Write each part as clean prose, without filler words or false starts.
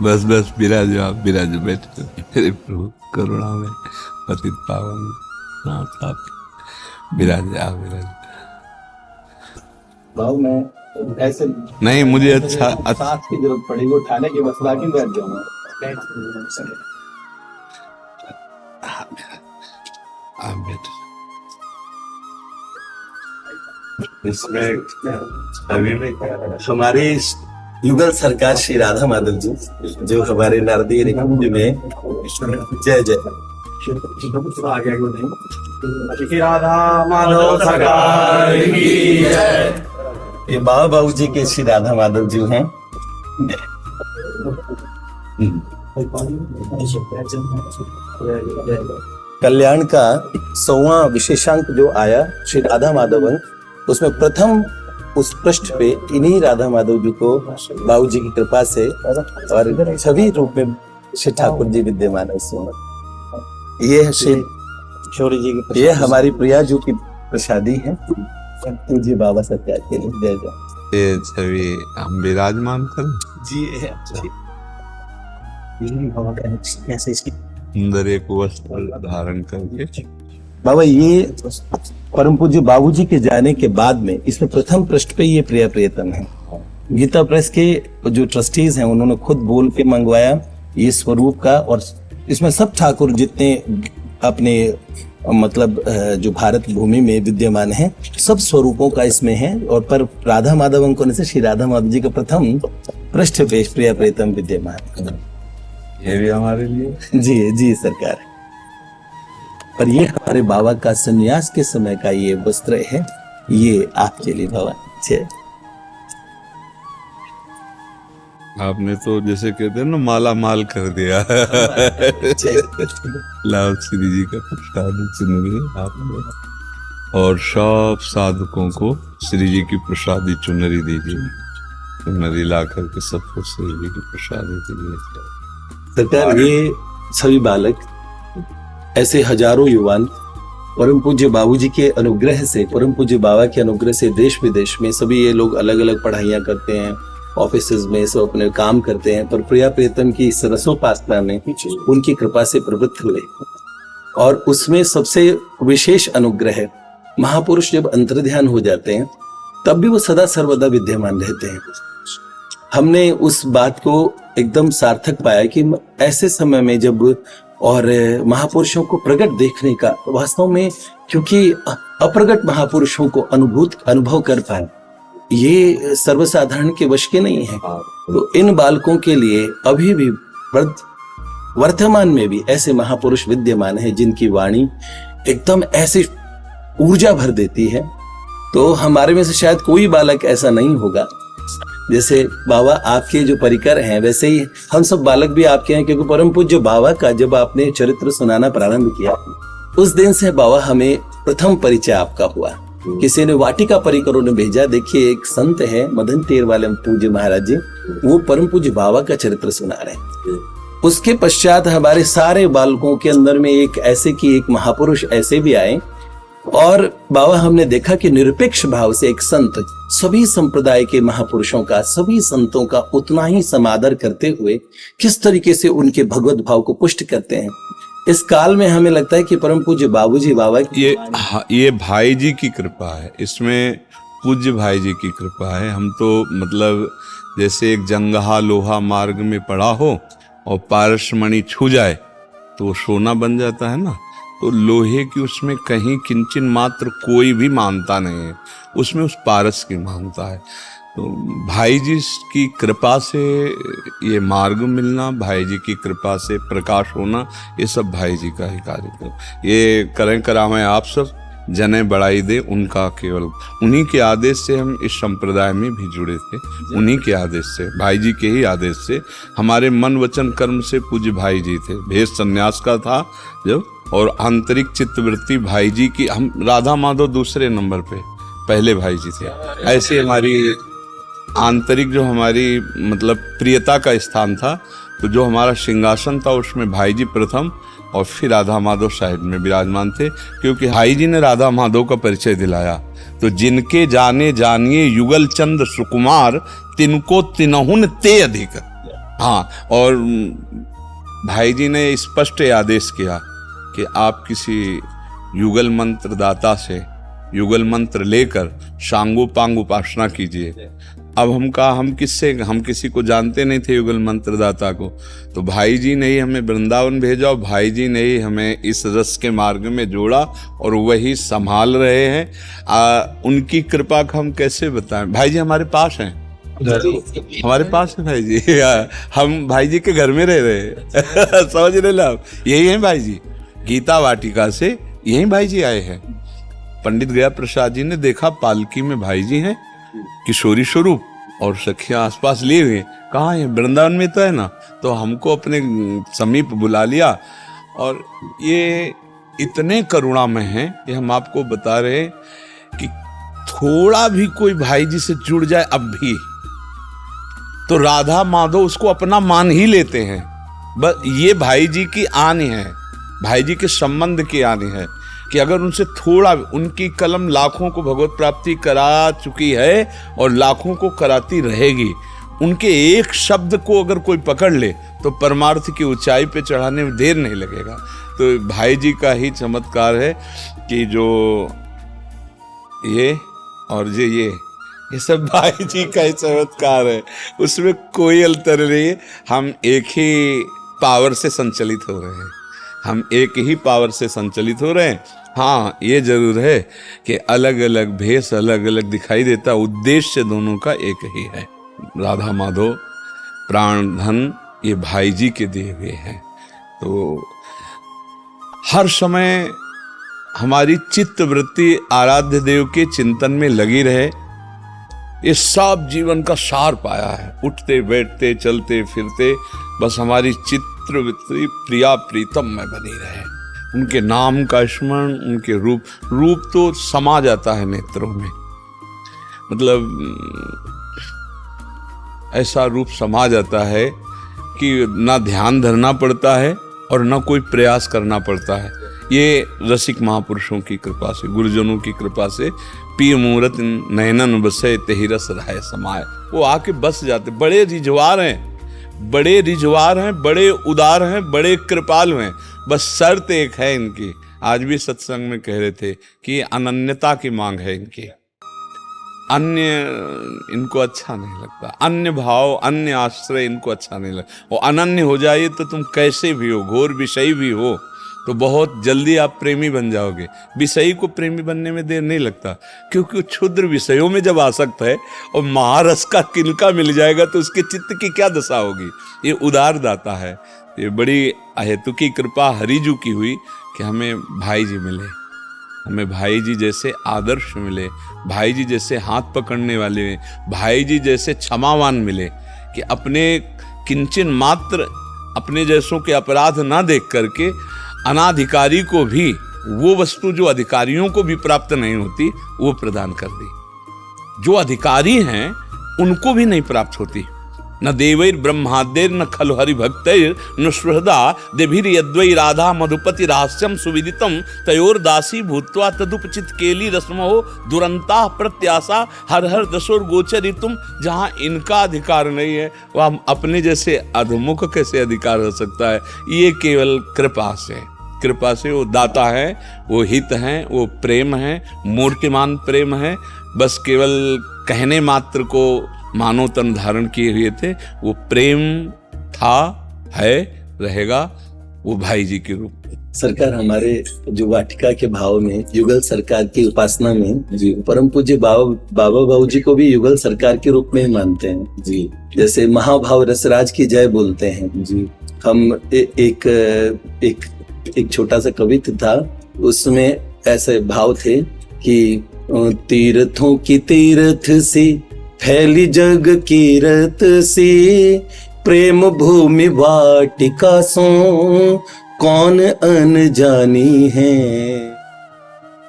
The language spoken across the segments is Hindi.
बस बस विराज आप विराज बैठे मेरे प्रभु करुणा में पतित पावन नाथ आप विराज आप विराज। भाव में ऐसे नहीं मुझे अच्छा साथ की जरूरत पड़ेगी उठाने की, बस लाके बैठ जाऊंगा। आप बैठे। इसमें अभी भी हमारे युगल सरकार श्री राधा माधव जी जो हमारे नारदीय निकुंज में जय जय श्री राधा माधव सरकार की जय। ये बाबा बाबू जी के श्री राधा माधव जी हैं। कल्याण का 100वां विशेषांक जो आया श्री राधा माधव अंक, उसमें प्रथम उस पृष्ठ पे इन्हीं राधा माधव जी को बाबू जी की कृपा से और छवि रूप में श्री ठाकुर जी विद्यमान है उसमें। ये है श्री शौर्य जी की, ये हमारी प्रिया जी की प्रसादी है जी बाबा सत्या के लिए जय जय। ये छवि हम विराजमान कर जी है सुंदर एक वस्त्र धारण करके। बाबा ये परम पूज्य बाबूजी के जाने के बाद में इसमें प्रथम पृष्ठ पे ये प्रिय प्रियतम है। गीता प्रेस के जो ट्रस्टीज हैं उन्होंने खुद बोल के मंगवाया ये स्वरूप का, और इसमें सब ठाकुर जितने अपने मतलब जो भारत भूमि में विद्यमान हैं सब स्वरूपों का इसमें है। और पर राधा माधव अंकों से श्री राधा माधव जी का प्रथम पृष्ठ पे प्रिय प्रियतम विद्यमान। ये भी हमारे लिए जी जी सरकार। पर ये हमारे बाबा का संन्यास के समय का ये वस्त्र है, ये आपके लिए बाबा। जय। आपने तो जैसे कहते हैं ना माला माल कर दिया। लाभ श्री जी का प्रसाद चुनरी आपने, और सब साधकों को श्री जी की प्रसादी चुनरी दीजिए। चुनरी ला करके सबको श्री जी की प्रसादी दीजिए। सरकार ये सभी बालक ऐसे हजारों युवान परम पूज्य बाबूजी के अनुग्रह से, परम पूज्य बाबा के अनुग्रह से देश विदेश में सभी ये लोग अलग अलग पढ़ाइयाँ करते हैं, ऑफिसेज में सब अपने काम करते हैं, पर प्रिया प्रियतम की सरसोपासना में उनकी कृपा से प्रवृत्त हुए। और उसमें सबसे विशेष अनुग्रह महापुरुष जब अंतर्ध्यान हो जाते हैं तब भी वो सदा सर्वदा विद्यमान रहते हैं। हमने उस बात को एकदम सार्थक पाया कि ऐसे समय में जब और महापुरुषों को प्रकट देखने का वास्तव में, क्योंकि अप्रगट महापुरुषों को अनुभव कर पाए ये सर्वसाधारण के वश के नहीं है। तो इन बालकों के लिए अभी भी वर्तमान में भी ऐसे महापुरुष विद्यमान हैं जिनकी वाणी एकदम ऐसी ऊर्जा भर देती है। तो हमारे में से शायद कोई बालक ऐसा नहीं होगा। जैसे बाबा आपके जो परिकर हैं वैसे ही हम सब बालक भी आपके हैं, क्योंकि परम पूज्य बाबा का जब आपने चरित्र सुनाना प्रारंभ किया उस दिन से बाबा हमें प्रथम परिचय आपका हुआ। किसी ने वाटिका परिकरों ने भेजा, देखिए एक संत है मदन टेर वाले पूज्य महाराज जी, वो परम पूज्य बाबा का चरित्र सुना रहे हैं। उसके पश्चात हमारे सारे बालकों के अंदर में एक ऐसे की एक महापुरुष ऐसे भी आए, और बाबा हमने देखा कि निरपेक्ष भाव से एक संत सभी संप्रदाय के महापुरुषों का, सभी संतों का उतना ही समादर करते हुए किस तरीके से उनके भगवत भाव को पुष्ट करते हैं। इस काल में हमें लगता है कि परम पूज्य बाबूजी बाबा ये भाई जी की कृपा है, इसमें पूज्य भाई जी की कृपा है। हम तो मतलब जैसे एक जंगहा लोहा मार्ग में पड़ा हो और पारसमणि छू जाए तो सोना बन जाता है ना, तो लोहे की उसमें कहीं किंचन मात्र कोई भी मानता नहीं है, उसमें उस पारस की मानता है। तो भाई जी की कृपा से ये मार्ग मिलना, भाई जी की कृपा से प्रकाश होना, ये सब भाई जी का ही कार्यक्रम। ये करें करावें आप सब जने बढ़ाई दे उनका, केवल उन्हीं के आदेश से हम इस संप्रदाय में भी जुड़े थे। उन्हीं के आदेश से, भाई जी के ही आदेश से। हमारे मन वचन कर्म से पूज्य भाई जी थे। भेष संन्यास का था जब, और आंतरिक चित्तवृत्ति भाई जी की। हम राधा माधव दूसरे नंबर पे, पहले भाई जी थे। ऐसे हमारी आंतरिक जो हमारी मतलब प्रियता का स्थान था, तो जो हमारा सिंहासन था उसमें भाई जी प्रथम, और फिर राधा माधव साइड में विराजमान थे, क्योंकि भाई जी ने राधा माधव का परिचय दिलाया। तो जिनके जाने जानिए युगल चंद सुकुमार, तिनको तिनहुन ते अधिक। हाँ, और भाई जी ने स्पष्ट आदेश किया कि आप किसी युगल मंत्र दाता से युगल मंत्र लेकर सांगोपांग उपासना कीजिए। अब हम किसी को जानते नहीं थे युगल मंत्र दाता को, तो भाई जी ने ही हमें वृंदावन भेजा और भाई जी ने ही हमें इस रस के मार्ग में जोड़ा और वही संभाल रहे हैं। उनकी कृपा को हम कैसे बताएं। भाई जी हमारे पास हैं, हमारे पास है भाई जी। हम भाई जी के घर में रह रहे हैं। समझ रहे ना आप, यही है भाई जी। गीता वाटिका से यही भाई जी आए हैं। पंडित गया प्रसाद जी ने देखा पालकी में भाई जी हैं किशोरी स्वरूप और सखियां आसपास लिए हुए, कहाँ है, वृंदावन में तो है ना। तो हमको अपने समीप बुला लिया और ये इतने करुणामय हैं कि हम आपको बता रहे हैं कि थोड़ा भी कोई भाई जी से जुड़ जाए अब भी तो राधा माधव उसको अपना मान ही लेते हैं। बस ये भाई जी की आनी है, भाई जी के संबंध की आनी है कि अगर उनसे थोड़ा, उनकी कलम लाखों को भगवत प्राप्ति करा चुकी है और लाखों को कराती रहेगी। उनके एक शब्द को अगर कोई पकड़ ले तो परमार्थ की ऊंचाई पे चढ़ाने में देर नहीं लगेगा। तो भाई जी का ही चमत्कार है कि जो ये और ये सब भाई जी का ही चमत्कार है, उसमें कोई अंतर नहीं है। हम एक ही पावर से संचालित हो रहे हैं, हम एक ही पावर से संचालित हो रहे हैं। हाँ, ये जरूर है कि अलग अलग भेष अलग अलग दिखाई देता, उद्देश्य दोनों का एक ही है। राधा माधव प्राण धन ये भाई जी के दिए हुए हैं। तो हर समय हमारी चित्त वृत्ति आराध्य देव के चिंतन में लगी रहे, ये सब जीवन का सार पाया है। उठते बैठते चलते फिरते बस हमारी चित्र वृत्ति प्रिया प्रीतम में बनी रहे। उनके नाम का स्मरण, उनके रूप तो समा जाता है नेत्रों में, मतलब ऐसा रूप समा जाता है कि ना ध्यान धरना पड़ता है और ना कोई प्रयास करना पड़ता है। ये रसिक महापुरुषों की कृपा से, गुरुजनों की कृपा से पी मूरत नयनन बसे तेहि रस रहे समाए, वो आके बस जाते। बड़े रिजवार हैं, बड़े रिजवार हैं, बड़े उदार हैं, बड़े कृपालु हैं। बस शर्त एक है इनकी, आज भी सत्संग में कह रहे थे कि अनन्यता की मांग है इनकी। अन्य इनको अच्छा नहीं लगता, अन्य भाव अन्य आश्रय इनको अच्छा नहीं लगता। वो अनन्य हो जाइए तो तुम कैसे भी हो, घोर विषयी भी हो तो बहुत जल्दी आप प्रेमी बन जाओगे। विषयी को प्रेमी बनने में देर नहीं लगता, क्योंकि वो क्षुद्र विषयों में जब आसक्त है और महारस का किनका मिल जाएगा तो उसके चित्त की क्या दशा होगी। ये उदार दाता है। ये बड़ी अहेतुकी कृपा हरिजू की हुई कि हमें भाई जी मिले, हमें भाई जी जैसे आदर्श मिले, भाई जी जैसे हाथ पकड़ने वाले, भाई जी जैसे क्षमावान मिले कि अपने किंचन मात्र अपने जैसों के अपराध ना देख करके अनाधिकारी को भी वो वस्तु जो अधिकारियों को भी प्राप्त नहीं होती वो प्रदान कर दी। जो अधिकारी हैं उनको भी नहीं प्राप्त होती। न देवैर ब्रह्मादेर न खलु हरि भक्तैर न सुहृदा देभिर यद्वै राधा मधुपति रहस्यम सुविदितम तयोर दासी भूत्वा तदुपचित केली रस्मो दुरंता प्रत्याशा हर हर दशोर गोचरितुम। जहाँ इनका अधिकार नहीं है वह अपने जैसे अधमुख कैसे अधिकार हो सकता है। ये केवल कृपा से, कृपा से वो दाता है, वो हित हैं, वो प्रेम है, मूर्तिमान प्रेम है। बस केवल कहने मात्र को मानव तन धारण किए हुए थे, वो प्रेम था, है, रहेगा, वो भाई जी के रूप में। सरकार हमारे जो वाटिका के भाव में युगल सरकार की उपासना में जी परम पूज्य बाबा बाबू जी को भी युगल सरकार के रूप में ही मानते हैं जी। जैसे महाभाव रसराज की जय बोलते हैं जी। हम एक छोटा सा कविता था, उसमें ऐसे भाव थे कि तीर्थों की तीर्थ सी फैली जग की रत सी, प्रेम भूमि वाटिका सो कौन अनजानी है।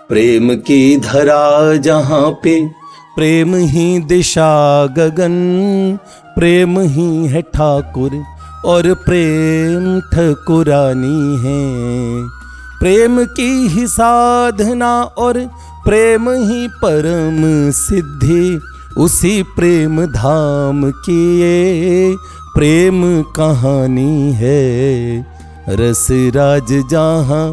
प्रेम की धरा जहाँ पे प्रेम ही दिशा गगन, प्रेम ही है ठाकुर और प्रेम ठकुरानी है। प्रेम की ही साधना और प्रेम ही परम सिद्धि, उसी प्रेम धाम की ये प्रेम कहानी है। रस राज जहाँ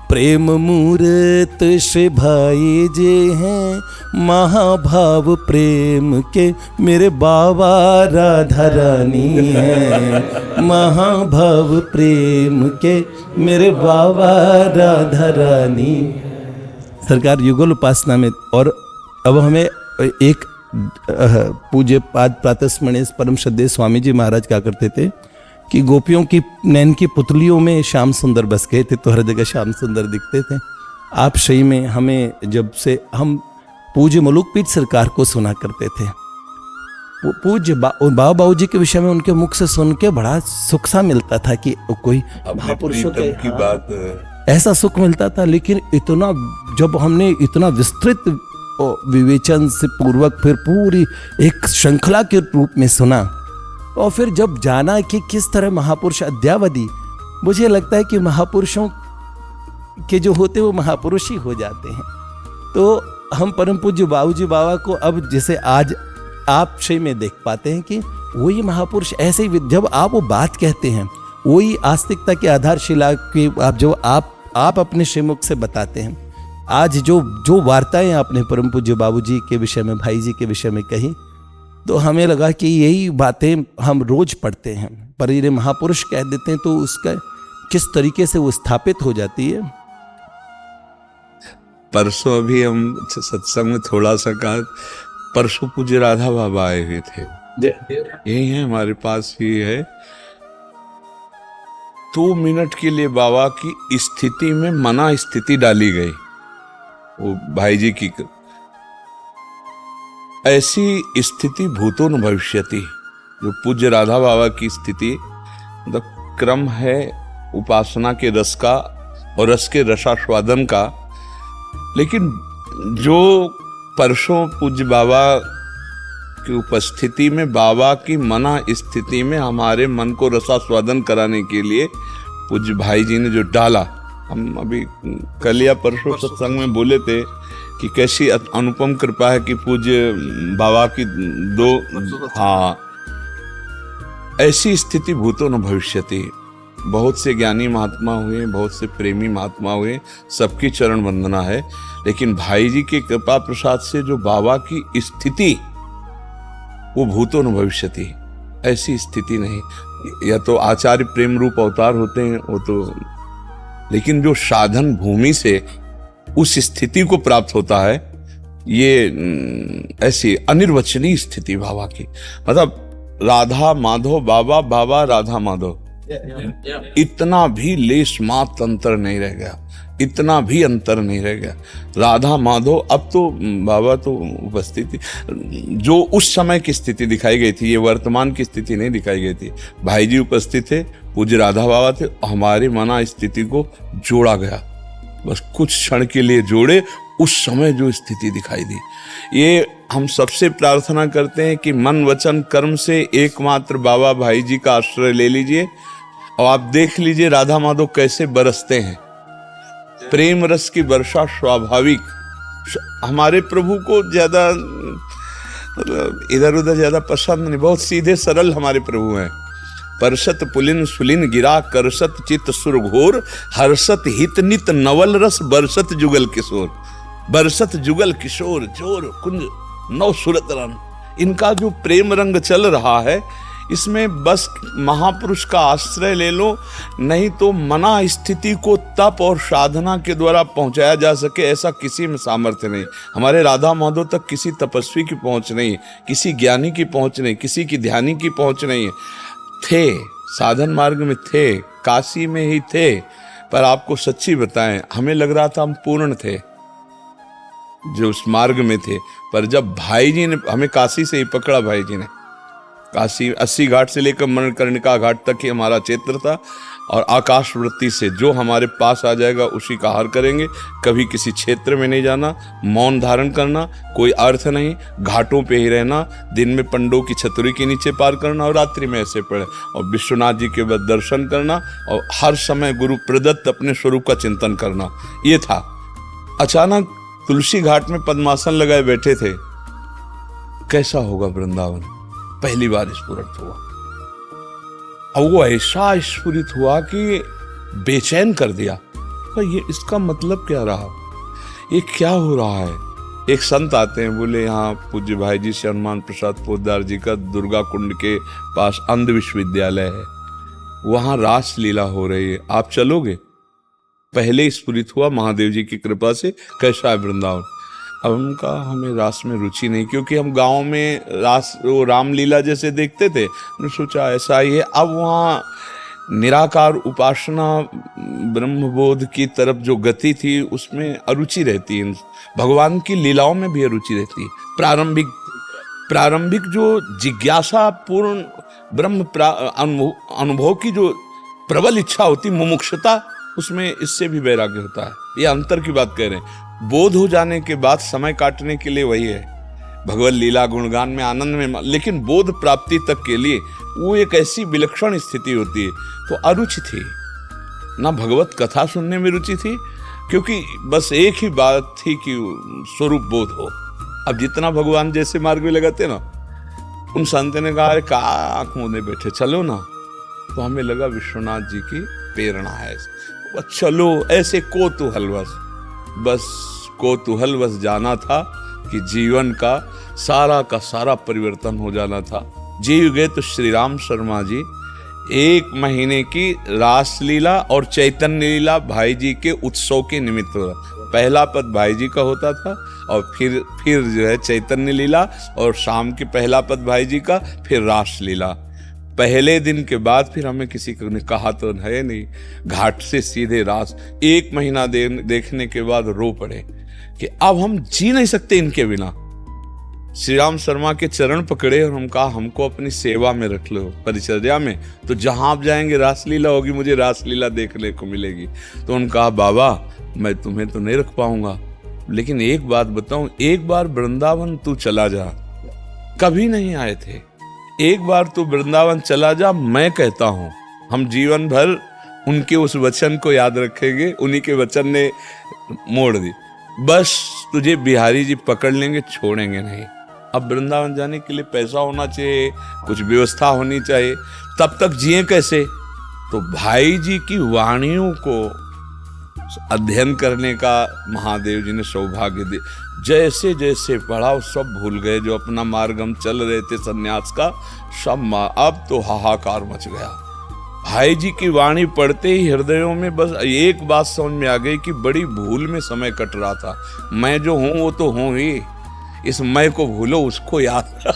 प्रेम मूर्त श्री भाई जी हैं, महाभाव प्रेम के मेरे बाबा राधा रानी हैं। महाभाव प्रेम के मेरे बाबा राधा रानी। सरकार युगल उपासना में, और अब हमें एक पूज्य पाद प्रातस्मरणीय परम श्रद्धेय स्वामी जी महाराज क्या करते थे कि गोपियों की नैन की पुतलियों में श्याम सुंदर बस गए थे, तो हर जगह श्याम सुंदर दिखते थे। आप सही में हमें जब से हम पूज्य मलुकपीठ सरकार को सुना करते थे, वो पूज्य बाबा बाबू जी के विषय में उनके मुख से सुन के बड़ा सुख सा मिलता था कि कोई महापुरुषों की बात ऐसा सुख मिलता था। लेकिन इतना जब हमने इतना विस्तृत विवेचन से पूर्वक फिर पूरी एक श्रृंखला के रूप में सुना, और फिर जब जाना कि किस तरह महापुरुष अद्यावधि, मुझे लगता है कि महापुरुषों के जो होते वो महापुरुष ही हो जाते हैं। तो हम परम पूज्य बाबूजी बाबा को अब जैसे आज आप शय में देख पाते हैं कि वही महापुरुष ऐसे ही, जब आप वो बात कहते हैं वही आस्तिकता की आधारशिला की आप अपने श्रीमुख से बताते हैं। आज जो वार्ताएं आपने परम पूज्य बाबूजी के विषय में, भाई जी के विषय में कही, तो हमें लगा कि यही बातें हम रोज पढ़ते हैं, पर ये महापुरुष कह देते हैं तो उसका किस तरीके से वो स्थापित हो जाती है। परसों अभी हम सत्संग में थोड़ा सा कहा, परसों पूज्य राधा बाबा आए हुए थे, यही है हमारे पास ही है। 2 मिनट के लिए बाबा की स्थिति में मना स्थिति डाली गई, वो भाई जी की। ऐसी स्थिति भूतो न भविष्यति, जो पूज्य राधा बाबा की स्थिति, मतलब क्रम है उपासना के रस का और रस के रसास्वादन का। लेकिन जो परसों पूज्य बाबा की उपस्थिति में, बाबा की मना स्थिति में हमारे मन को रसास्वादन कराने के लिए पूज्य भाई जी ने जो डाला, हम अभी कल या परसों सत्संग में बोले थे कि कैसी अनुपम कृपा है कि पूज्य बाबा की ऐसी स्थिति भूतो न भविष्यति। बहुत से ज्ञानी महात्मा हुए, बहुत से प्रेमी महात्मा हुए, सबकी चरण वंदना है, लेकिन भाई जी की कृपा प्रसाद से जो बाबा की स्थिति, वो भूतो न भविष्यति, ऐसी स्थिति नहीं। या तो आचार्य प्रेम रूप अवतार होते हैं वो तो, लेकिन जो साधन भूमि से उस स्थिति को प्राप्त होता है, ये ऐसी अनिर्वचनीय स्थिति बाबा की। मतलब राधा माधव बाबा, बाबा राधा माधव, इतना भी लेश मात्र अंतर नहीं रह गया, इतना भी अंतर नहीं रह गया। राधा माधव, अब तो बाबा तो उपस्थित थी, जो उस समय की स्थिति दिखाई गई थी, ये वर्तमान की स्थिति नहीं दिखाई गई थी। भाई जी उपस्थित थे, पूज्य राधा बाबा थे, हमारी मना स्थिति को जोड़ा गया, बस कुछ क्षण के लिए जोड़े, उस समय जो स्थिति दिखाई दी। ये हम सबसे प्रार्थना करते हैं कि मन वचन कर्म से एकमात्र बाबा भाई जी का आश्रय ले लीजिए, और आप देख लीजिए राधा माधव कैसे बरसते हैं। प्रेम रस की वर्षा स्वाभाविक। हमारे प्रभु को ज्यादा इधर उधर ज्यादा पसंद नहीं, बहुत सीधे सरल हमारे प्रभु हैं। परसत पुलिन सुलिन गिरा करसत चित सुर घोर, हर्षत हित नित नवल रस बरसत जुगल किशोर। बरसत जुगल किशोर जोर कुंज नौ सुरत रन। इनका जो प्रेम रंग चल रहा है, इसमें बस महापुरुष का आश्रय ले लो, नहीं तो मना स्थिति को तप और साधना के द्वारा पहुंचाया जा सके, ऐसा किसी में सामर्थ्य नहीं। हमारे राधा माधव तक किसी तपस्वी की पहुंच नहीं, किसी ज्ञानी की पहुंच नहीं, किसी की ध्यानी की पहुंच नहीं। थे साधन मार्ग में थे, काशी में ही थे, पर आपको सच्ची बताएं, हमें लग रहा था हम पूर्ण थे जो उस मार्ग में थे, पर जब भाई जी ने हमें काशी से ही पकड़ा, भाई जी ने काशी 80 घाट से लेकर मणिकर्णिका घाट तक ही हमारा क्षेत्र था, और आकाश वृत्ति से जो हमारे पास आ जाएगा उसी का आहार करेंगे। कभी किसी क्षेत्र में नहीं जाना, मौन धारण करना, कोई अर्थ नहीं, घाटों पे ही रहना, दिन में पंडों की छतरी के नीचे पार करना और रात्रि में ऐसे पड़े, और विश्वनाथ जी के बाद दर्शन करना, और हर समय गुरु प्रदत्त अपने स्वरूप का चिंतन करना, ये था। अचानक तुलसी घाट में पद्मासन लगाए बैठे थे। कैसा होगा वृंदावन, पहली बार स्फुरित हुआ। अब वो ऐसा स्फुरित हुआ कि बेचैन कर दिया। तो ये इसका मतलब क्या रहा, ये क्या हो रहा है। एक संत आते हैं, बोले यहाँ पूज्य भाई जी से हनुमान प्रसाद पोद्दार जी का दुर्गा कुंड के पास अंध विश्वविद्यालय है, वहां रास लीला हो रही है, आप चलोगे। पहले स्फुरित हुआ महादेव जी की कृपा से, कैसा है वृंदावन। अब हम कहा हमें रास में रुचि नहीं, क्योंकि हम गांव में रास वो रामलीला जैसे देखते थे, हमने सोचा ऐसा ही है। अब वहाँ निराकार उपासना ब्रह्मबोध की तरफ जो गति थी उसमें अरुचि रहती है, भगवान की लीलाओं में भी अरुचि रहती है। प्रारंभिक जो जिज्ञासा पूर्ण ब्रह्म अनुभव की जो प्रबल इच्छा होती, मुमुक्षुता, उसमें इससे भी वैराग्य होता है। ये अंतर की बात कह रहे हैं। बोध हो जाने के बाद समय काटने के लिए वही है, भगवत लीला गुणगान में आनंद में, लेकिन बोध प्राप्ति तक के लिए वो एक ऐसी विलक्षण स्थिति होती है। तो अरुचि थी ना, भगवत कथा सुनने में रुचि थी, क्योंकि बस एक ही बात थी कि स्वरूप बोध हो। अब जितना भगवान जैसे मार्ग में लगाते ना, उन संत ने कहा अरे का आंख मूंदे बैठे, चलो ना। तो हमें लगा विश्वनाथ जी की प्रेरणा है, चलो। ऐसे कोतूहलवश, बस कोतूहलवश जाना था कि जीवन का सारा परिवर्तन हो जाना था। जीव गए तो श्री राम शर्मा जी 1 महीने की रास लीला और चैतन्य लीला भाई जी के उत्सव के निमित्त हुआ। पहला पद भाई जी का होता था, और फिर जो है चैतन्य लीला, और शाम के पहला पद भाई जी का, फिर रास लीला। पहले दिन के बाद फिर हमें किसी ने कहा तो है नहीं, घाट से सीधे रास। 1 महीना देखने के बाद रो पड़े कि अब हम जी नहीं सकते इनके बिना। श्री राम शर्मा के चरण पकड़े और हम कहा हमको अपनी सेवा में रख लो, परिचर्या में, तो जहां आप जाएंगे रासलीला होगी, मुझे रासलीला देखने को मिलेगी। तो उन्होंने कहा बाबा मैं तुम्हें तो नहीं रख पाऊंगा, लेकिन एक बात बताऊं, एक बार वृंदावन तू चला जा, कभी नहीं आए थे, एक बार तू वृंदावन चला जा, मैं कहता हूं हम जीवन भर उनके उस वचन को याद रखेंगे। उन्हीं के वचन ने मोड़ दी, बस तुझे बिहारी जी पकड़ लेंगे, छोड़ेंगे नहीं। अब वृंदावन जाने के लिए पैसा होना चाहिए, कुछ व्यवस्था होनी चाहिए, तब तक जिए कैसे। तो भाई जी की वाणियों को अध्ययन करने का महादेव जी ने सौभाग्य दिया। जैसे जैसे पढ़ा वो सब भूल गए, जो अपना मार्ग हम चल रहे थे सन्यास का, सब अब तो हाहाकार मच गया। भाई जी की वाणी पढ़ते ही हृदयों में बस एक बात समझ में आ गई कि बड़ी भूल में समय कट रहा था। मैं जो हूं वो तो हूं ही, इस मैं को भूलो, उसको याद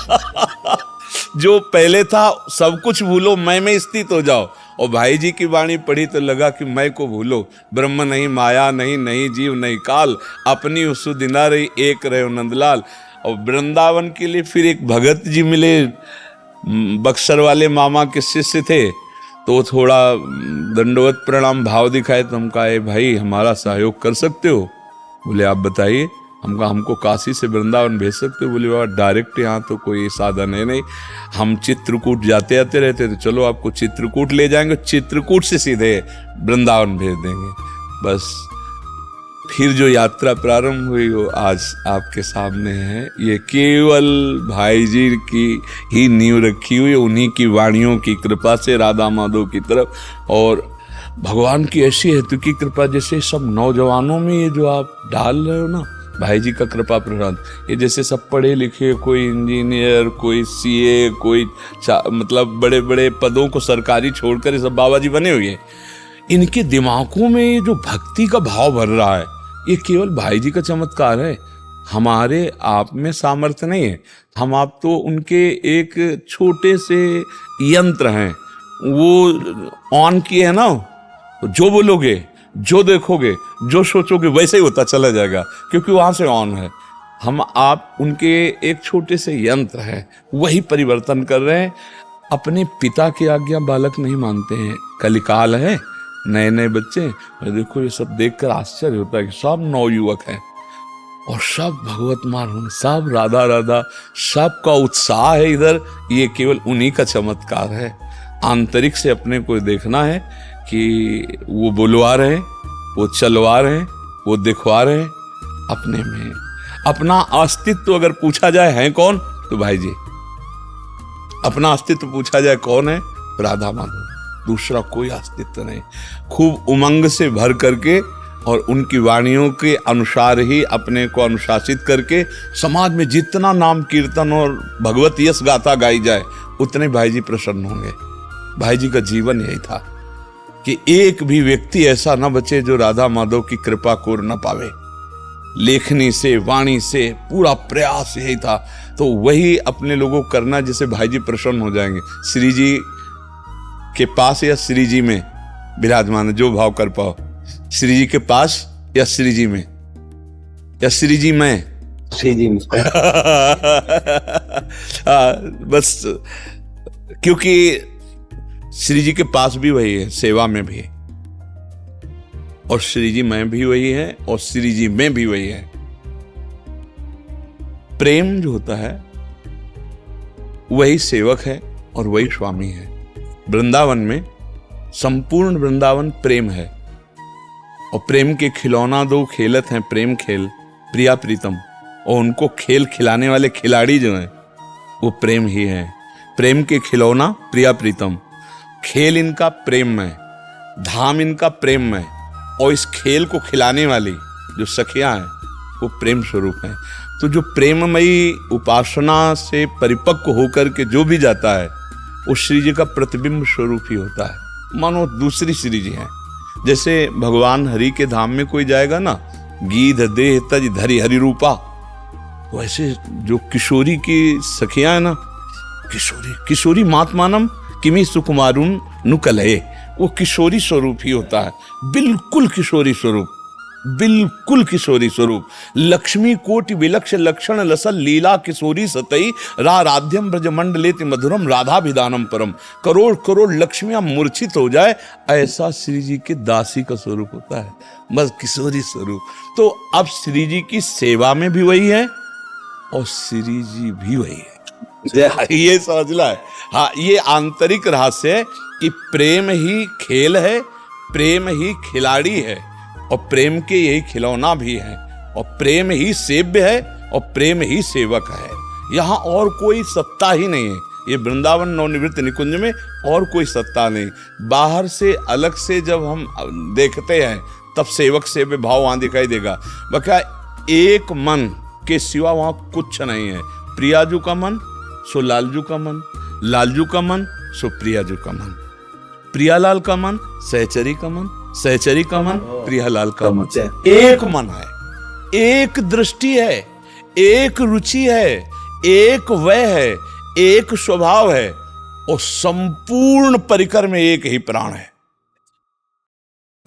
जो पहले था सब कुछ भूलो, मैं में स्थित हो जाओ। और भाई जी की वाणी पढ़ी तो लगा कि मैं को भूलो, ब्रह्म नहीं, माया नहीं, नहीं जीव नहीं काल, अपनी उसु दिना रही एक रहे नंदलाल। और वृंदावन के लिए फिर एक भगत जी मिले, बक्सर वाले मामा के शिष्य थे, तो थोड़ा दंडवत प्रणाम भाव दिखाए। तो हम कहा भाई हमारा सहयोग कर सकते हो? बोले आप बताइए। हम कहा हमको काशी से वृंदावन भेज सकते हो? बोले बाबा डायरेक्ट यहाँ तो कोई साधन है नहीं, हम चित्रकूट जाते आते रहते, तो चलो आपको चित्रकूट ले जाएंगे, चित्रकूट से सीधे वृंदावन भेज देंगे। बस फिर जो यात्रा प्रारंभ हुई वो आज आपके सामने है। ये केवल भाई जी की ही नींव रखी हुई, उन्हीं की वाणियों की कृपा से राधा माधव की तरफ, और भगवान की ऐसी हेतु की कृपा, जैसे सब नौजवानों में ये जो आप डाल रहे हो ना, भाई जी का कृपा प्रसाद, ये जैसे सब पढ़े लिखे, कोई इंजीनियर, कोई सीए, कोई मतलब बड़े बड़े पदों को सरकारी छोड़कर ये सब बाबा जी बने हुए हैं। इनके दिमागों में ये जो भक्ति का भाव भर रहा है, ये केवल भाई जी का चमत्कार है। हमारे आप में सामर्थ्य नहीं है, हम आप तो उनके एक छोटे से यंत्र हैं। वो ऑन किए है ना, जो बोलोगे, जो देखोगे, जो सोचोगे वैसे ही होता चला जाएगा, क्योंकि वहां से ऑन है। हम आप उनके एक छोटे से यंत्र हैं, वही परिवर्तन कर रहे हैं। अपने पिता की आज्ञा बालक नहीं मानते हैं। कलिकाल है, नए नए बच्चे, और देखो ये सब देखकर आश्चर्य होता है कि सब नवयुवक हैं और सब भगवत मान, सब राधा राधा, सबका उत्साह है इधर। ये केवल उन्हीं का चमत्कार है। आंतरिक से अपने को देखना है कि वो बुलवा रहे हैं, वो चलवा रहे हैं, वो दिखवा रहे हैं। अपने में अपना अस्तित्व अगर पूछा जाए है कौन, तो भाई जी। अपना अस्तित्व पूछा जाए कौन है, राधा माधव, दूसरा कोई अस्तित्व नहीं। खूब उमंग से भर करके और उनकी वाणियों के अनुसार ही अपने को अनुशासित करके समाज में जितना नाम कीर्तन और भगवत यश गाथा गाई जाए, उतने भाई जी प्रसन्न होंगे। भाई जी का जीवन यही था कि एक भी व्यक्ति ऐसा न बचे जो राधा माधव की कृपा को न पावे। लेखनी से, वाणी से पूरा प्रयास यही था। तो वही अपने लोगों को करना जिससे भाई जी प्रसन्न हो जाएंगे। श्री जी के पास या श्री जी में विराजमान है, जो भाव कर पाओ। श्री जी के पास या श्री जी में, या श्री जी में, श्री जी में। बस क्योंकि श्री जी के पास भी वही है, सेवा में भी है, और श्री जी में भी वही है, और श्री जी में भी वही है। प्रेम जो होता है वही सेवक है और वही स्वामी है। वृंदावन में संपूर्ण वृंदावन प्रेम है, और प्रेम के खिलौना दो खेलत हैं प्रेम खेल प्रिया प्रीतम, और उनको खेल खिलाने वाले खिलाड़ी जो हैं वो प्रेम ही है। प्रेम के खिलौना प्रिया प्रीतम, खेल इनका प्रेम में, धाम इनका प्रेम में, और इस खेल को खिलाने वाली जो सखियां हैं वो प्रेम स्वरूप हैं। तो जो प्रेममयी उपासना से परिपक्व होकर के जो भी जाता है वो श्री जी का प्रतिबिंब स्वरूप ही होता है। मानो दूसरी श्री जी हैं। जैसे भगवान हरि के धाम में कोई जाएगा ना, गीध देह तज धरि हरि रूपा, वैसे जो किशोरी की सखियां है ना, किशोरी मातमानम किमी सुकुमारुन नुकलये, वो किशोरी स्वरूप ही होता है। बिल्कुल किशोरी स्वरूप, बिल्कुल किशोरी स्वरूप। लक्ष्मी कोटि विलक्ष लक्षण लसल लीला किशोरी सतई राध्यम ब्रजमंडलेति मधुरम राधाभिधानम परम। करोड़ करोड़ लक्ष्मियां मूर्छित हो जाए, ऐसा श्री जी के दासी का स्वरूप होता है, बस किशोरी स्वरूप। तो अब श्री जी की सेवा में भी वही है और श्री जी भी वही है। ये समझना है। हाँ, ये आंतरिक रहस्य है कि प्रेम ही खेल है, प्रेम ही खिलाड़ी है, और प्रेम के यही खिलौना भी है, और प्रेम ही सेव्य है, और प्रेम ही सेवक है। यहाँ और कोई सत्ता ही नहीं है। ये वृंदावन नवनिवृत्त निकुंज में और कोई सत्ता नहीं। बाहर से अलग से जब हम देखते हैं तब सेवक सेव्य भाव वहां दिखाई देगा। बका एक मन के सिवा वहां कुछ नहीं है। प्रियाजू का मन सो लालजू का मन, लालजू का मन सो प्रियाजू का मन, प्रियालाल का मन सहचरी का मन, सहचरी का मन प्रियालाल का मन। एक मन है, एक दृष्टि है, एक रुचि है, एक वय है, एक स्वभाव है, और संपूर्ण परिकर में एक ही प्राण है।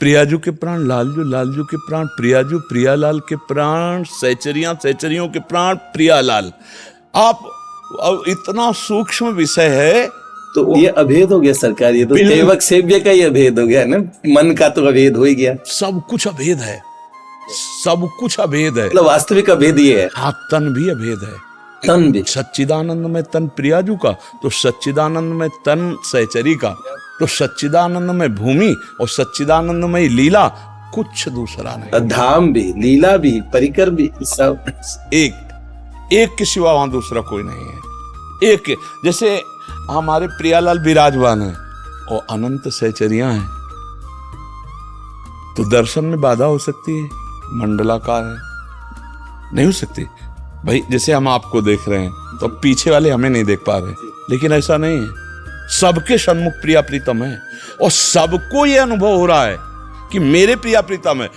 प्रियाजू के प्राण लालजू, लालजू के प्राण प्रियाजू, प्रियालाल के प्राण सहचरियां, सहचरियों के प्राण प्रियालाल। आप अब इतना सूक्ष्म विषय है। तो ये अभेद हो गया सरकार, ये तो सेवक सेव्य का ही अभेद हो गया ना, मन का तो अभेद हो ही गया। सब कुछ अभेद है, सब कुछ अभेद है। मतलब वास्तविक अभेद ये है। हाँ, तन भी अभेद है। तन भी सच्चिदानंद में तन प्रियाजू का, तो सच्चिदानंद में तन सहचरी का, तो सच्चिदानंद में भूमि और सच्चिदानंद में लीला, कुछ दूसरा नहीं। धाम भी, लीला भी, परिकर भी, सब एक के सिवा वहां दूसरा कोई नहीं है। एक जैसे हमारे प्रियालाल विराजमान है और अनंत सहचरियां हैं, तो दर्शन में बाधा हो सकती है। मंडलाकार है, नहीं हो सकती भाई। जैसे हम आपको देख रहे हैं तो पीछे वाले हमें नहीं देख पा रहे, लेकिन ऐसा नहीं है। सबके सन्मुख प्रिया प्रीतम है, और सबको यह अनुभव हो रहा है कि मेरे प्रिया प्रीतम है।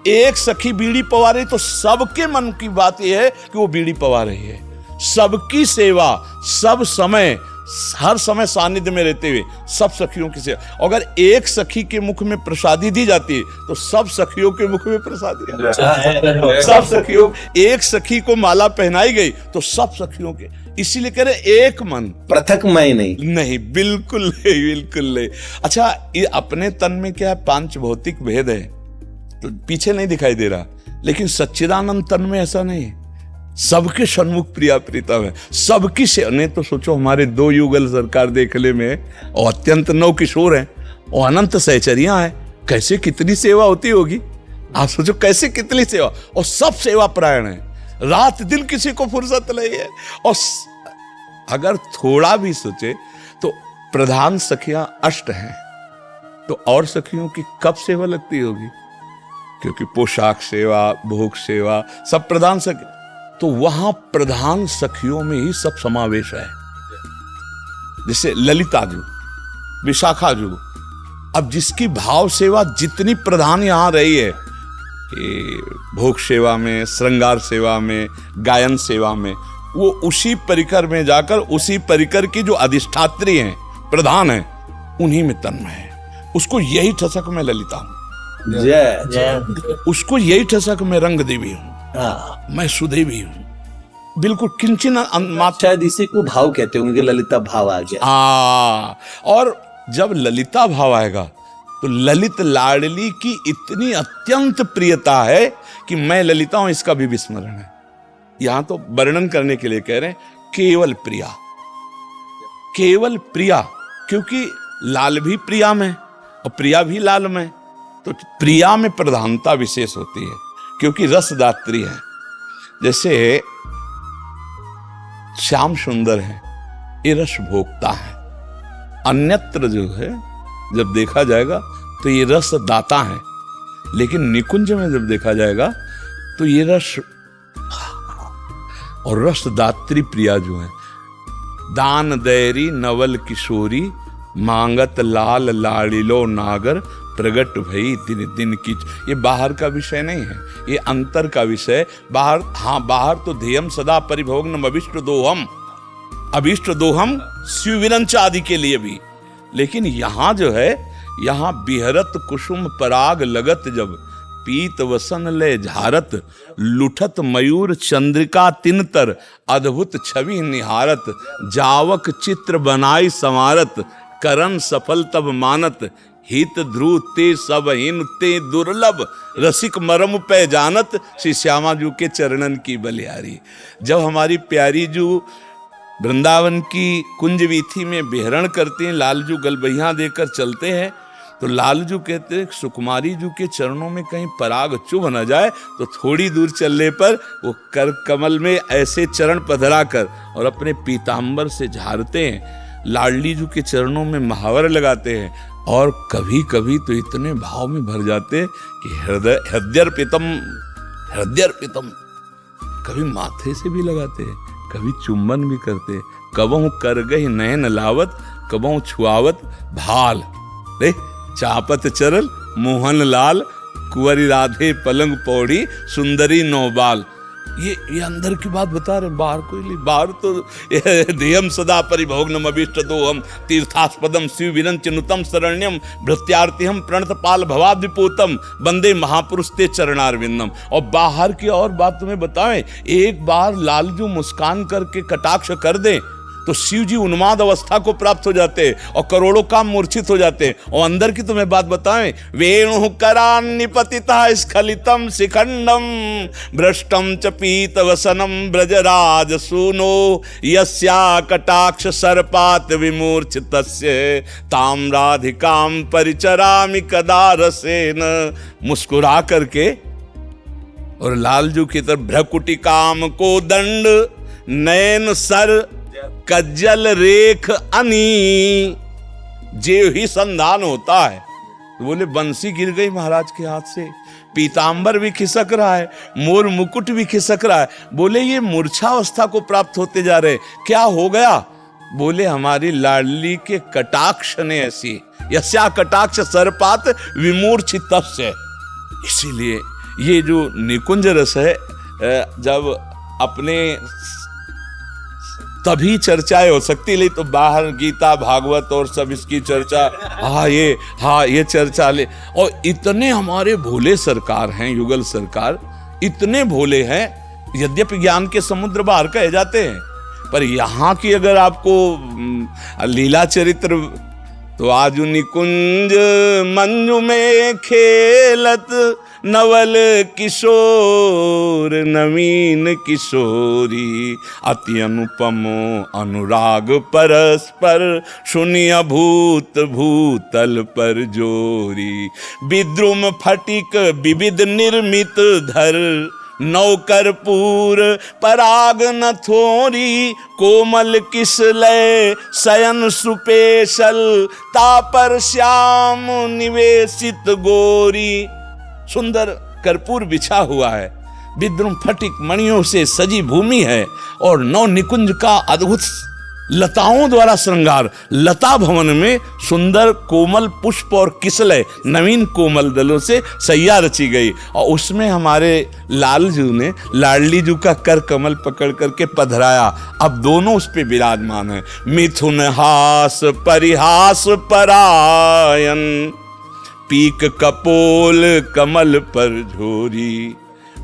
एक सखी बीड़ी पवा रही तो सबके मन की बात यह है कि वो बीड़ी पवा रही है। सबकी सेवा, सब समय, हर समय सानिध्य में रहते हुए सब सखियों की सेवा। अगर एक सखी के मुख में प्रसादी दी जाती है तो सब सखियों के मुख में प्रसादी, सब सखियों, एक सखी को माला पहनाई गई तो सब सखियों के, इसीलिए कह रहे एक मन, पृथक मैं नहीं। नहीं, बिल्कुल नहीं, बिल्कुल नहीं। अच्छा, ये अपने तन में क्या है, पांच भौतिक भेद है तो पीछे नहीं दिखाई दे रहा, लेकिन सच्चिदानंद तन में ऐसा नहीं है। सबके सन्मुख प्रिया प्रीतम है, सबकी से। नहीं तो सोचो हमारे 2 युगल सरकार देखले में और अत्यंत नव किशोर हैं और अनंत सहचरियां हैं, कैसे कितनी सेवा होती होगी। आप सोचो कैसे कितनी सेवा, और सब सेवा परायण है, रात दिन किसी को फुर्सत नहीं है। और अगर थोड़ा भी सोचे तो प्रधान सखियां 8 हैं, तो और सखियों की कब सेवा लगती होगी, क्योंकि पोशाक सेवा, भोग सेवा सब प्रधान सखी, तो वहां प्रधान सखियों में ही सब समावेश है। जैसे ललिता जू, विशाखा जू, अब जिसकी भाव सेवा जितनी प्रधान यहां रही है, भोग सेवा में, श्रृंगार सेवा में, गायन सेवा में, वो उसी परिकर में जाकर उसी परिकर की जो अधिष्ठात्री हैं, प्रधान हैं, उन्हीं में तन्मय है। उसको यही ठसक में ललिता हूं, उसको यही ठसक में रंग देवी हूं, मैं सुदेवी हूं, बिल्कुल किंचन मात्र। शायद इसी को भाव कहते होंगे, ललिता भाव आ गया। और जब ललिता भाव आएगा तो ललित लाडली की इतनी अत्यंत प्रियता है कि मैं ललिता हूं, इसका भी विस्मरण है। यहां तो वर्णन करने के लिए कह रहे हैं केवल प्रिया, केवल प्रिया, क्योंकि लाल भी प्रिया में और प्रिया भी लाल में, तो प्रिया में प्रधानता विशेष होती है क्योंकि रसदात्री है। जैसे श्याम सुंदर है, ये रस भोगता है, अन्यत्र जो है जब देखा जाएगा तो ये रस दाता है, लेकिन निकुंज में जब देखा जाएगा तो ये रस और रस दात्री प्रिया जो है, दान दैरी नवल किशोरी मांगत लाल लाड़िलो नागर प्रगट भई दिन दिन की। ये बाहर का विषय नहीं है, ये अंतर का विषय। बाहर, हाँ बाहर तो ध्येयम सदा परिभोग्नम अभिष्ट दोहम, अभिष्ट दोहम शिव विरंच आदि के लिए भी, लेकिन यहां जो है, यहां बिहरत कुसुम पराग लगत जब पीत वसन ले झारत लुठत मयूर चंद्रिका तिनतर अद्भुत छवि निहारत जावक चित्र बनाई समारत करन सफल तब मानत हित ध्रुव ते सब हिन ते दुर्लभ रसिक मरम पे जानत। श्री श्यामा जू के चरणन की बलिहारी। जब हमारी प्यारी जू वृंदावन की कुंज वीथी में विहरण करते हैं, लालजू गलबैया देकर चलते हैं, तो लालजू कहते हैं सुकुमारी जू के चरणों में कहीं पराग चुभ न जाए, तो थोड़ी दूर चलने पर वो कर कमल में ऐसे चरण पधरा कर और अपने पीतांबर से झाड़ते हैं, लाडली जू के चरणों में महावर लगाते हैं, और कभी कभी तो इतने भाव में भर जाते कि हृदयर्पितम हृदयर्पितम, कभी माथे से भी लगाते हैं, कभी चुंबन भी करते, कबहू कर गई नयन लावत, कबहू छुआवत भाल, रे चापत चरल मोहन लाल कुंवरी राधे पलंग पौड़ी सुंदरी नौबाल। ये अंदर की बात बता रहे, बाहर कोई नहीं। बाहर तो ध्येयम सदा परिभोग्नम अभीष्ट दोहम तीर्थास्पदम शिव विरंच नुतम शरण्यम भृत्यार्तिहम प्रणत पाल भवाद्विपोतम वंदे महापुरुष ते चरणारविंदम। और बाहर की और बात तुम्हें बताएं, एक बार लालजू मुस्कान करके कटाक्ष कर दे तो शिव जी उन्माद अवस्था को प्राप्त हो जाते हैं और करोड़ों काम मूर्छित हो जाते हैं। और अंदर की तुम्हें बात बताएं, वेणु करान्निपतिता स्खलितम शिखंडम भ्रष्टम च पीत वसनम ब्रजराज सूनो यस्या कटाक्ष सर्पात विमूर्छितस्य ताम राधिकाम परिचरामि कदा रसेन। मुस्कुरा करके और लालजू की तरफ भ्रकुटी काम को दंड नयन सर कज्जल रेख अनी जे ही संधान होता है। तो बोले बंसी गिर गई महाराज के हाथ से, पीतांबर भी खिसक रहा है, मोर मुकुट भी खिसक रहा है। बोले ये मूर्छावस्था को प्राप्त होते जा रहे, क्या हो गया? बोले हमारी लाडली के कटाक्ष ने ऐसी, यस्या कटाक्ष सर्पात विमूर्छितस्य। इसीलिए ये जो निकुंज रस है, जब अपने तभी चर्चाएं हो सकती, नहीं तो बाहर गीता भागवत और सब इसकी चर्चा, हाँ ये चर्चा ले। और इतने हमारे भोले सरकार हैं, युगल सरकार इतने भोले हैं, यद्यपि ज्ञान के समुद्र बाहर कहे जाते हैं, पर यहाँ की अगर आपको लीला चरित्र, तो आजु निकुंज मंजू में खेलत नवल किशोर नवीन किशोरी, अति अनुपम अनुराग परस्पर सुनिया भूत भूतल पर जोरी, विद्रुम फटिक विविध निर्मित धर नौकरपूर पराग न थोरी, कोमल किसलय शयन सुपेशल तापर श्याम निवेशित गोरी। सुंदर कर्पूर बिछा हुआ है, विद्रुम फटिक मणियों से सजी भूमि है, और नौ निकुंज का अद्भुत लताओं द्वारा श्रृंगार। लता भवन में सुंदर कोमल पुष्प और किसलय नवीन कोमल दलों से सैया रची गई, और उसमें हमारे लालजू ने लाडली जू का कर कमल पकड़ करके पधराया। अब दोनों उस पे विराजमान है। मिथुन हास परिहास परायन, पीक कपोल कमल पर झोरी,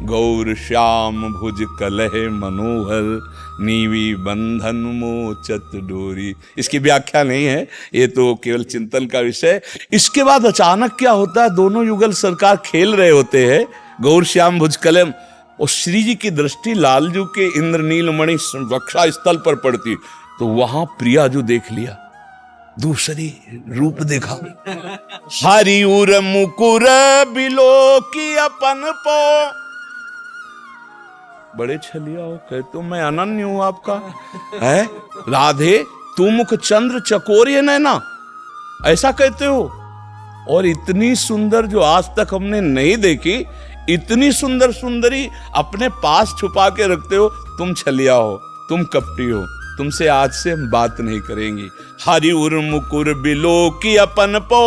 गौर श्याम भुज कलह मनोहर, नीवी बंधन मोचत डोरी। इसकी व्याख्या नहीं है, ये तो केवल चिंतन का विषय। इसके बाद अचानक क्या होता है, दोनों युगल सरकार खेल रहे होते हैं, गौर श्याम भुज कलह, और श्री जी की दृष्टि लालजू के इंद्रनील मणि वक्षा स्थल पर पड़ती, तो वहां प्रियाजू देख लिया, दूसरी रूप देखा। हरिउर मुकुर बिलो की अपन पो, बड़े छलिया हो, कहे तो मैं अनन्य हूं आपका है। राधे तू मुख चंद्र चकोरिय नैना, ऐसा कहते हो, और इतनी सुंदर जो आज तक हमने नहीं देखी, इतनी सुंदर सुंदरी अपने पास छुपा के रखते हो, तुम छलिया हो, तुम कपटी हो, तुमसे आज से हम बात नहीं करेंगे। हरिउर मुकुर बिलो की अपन पो,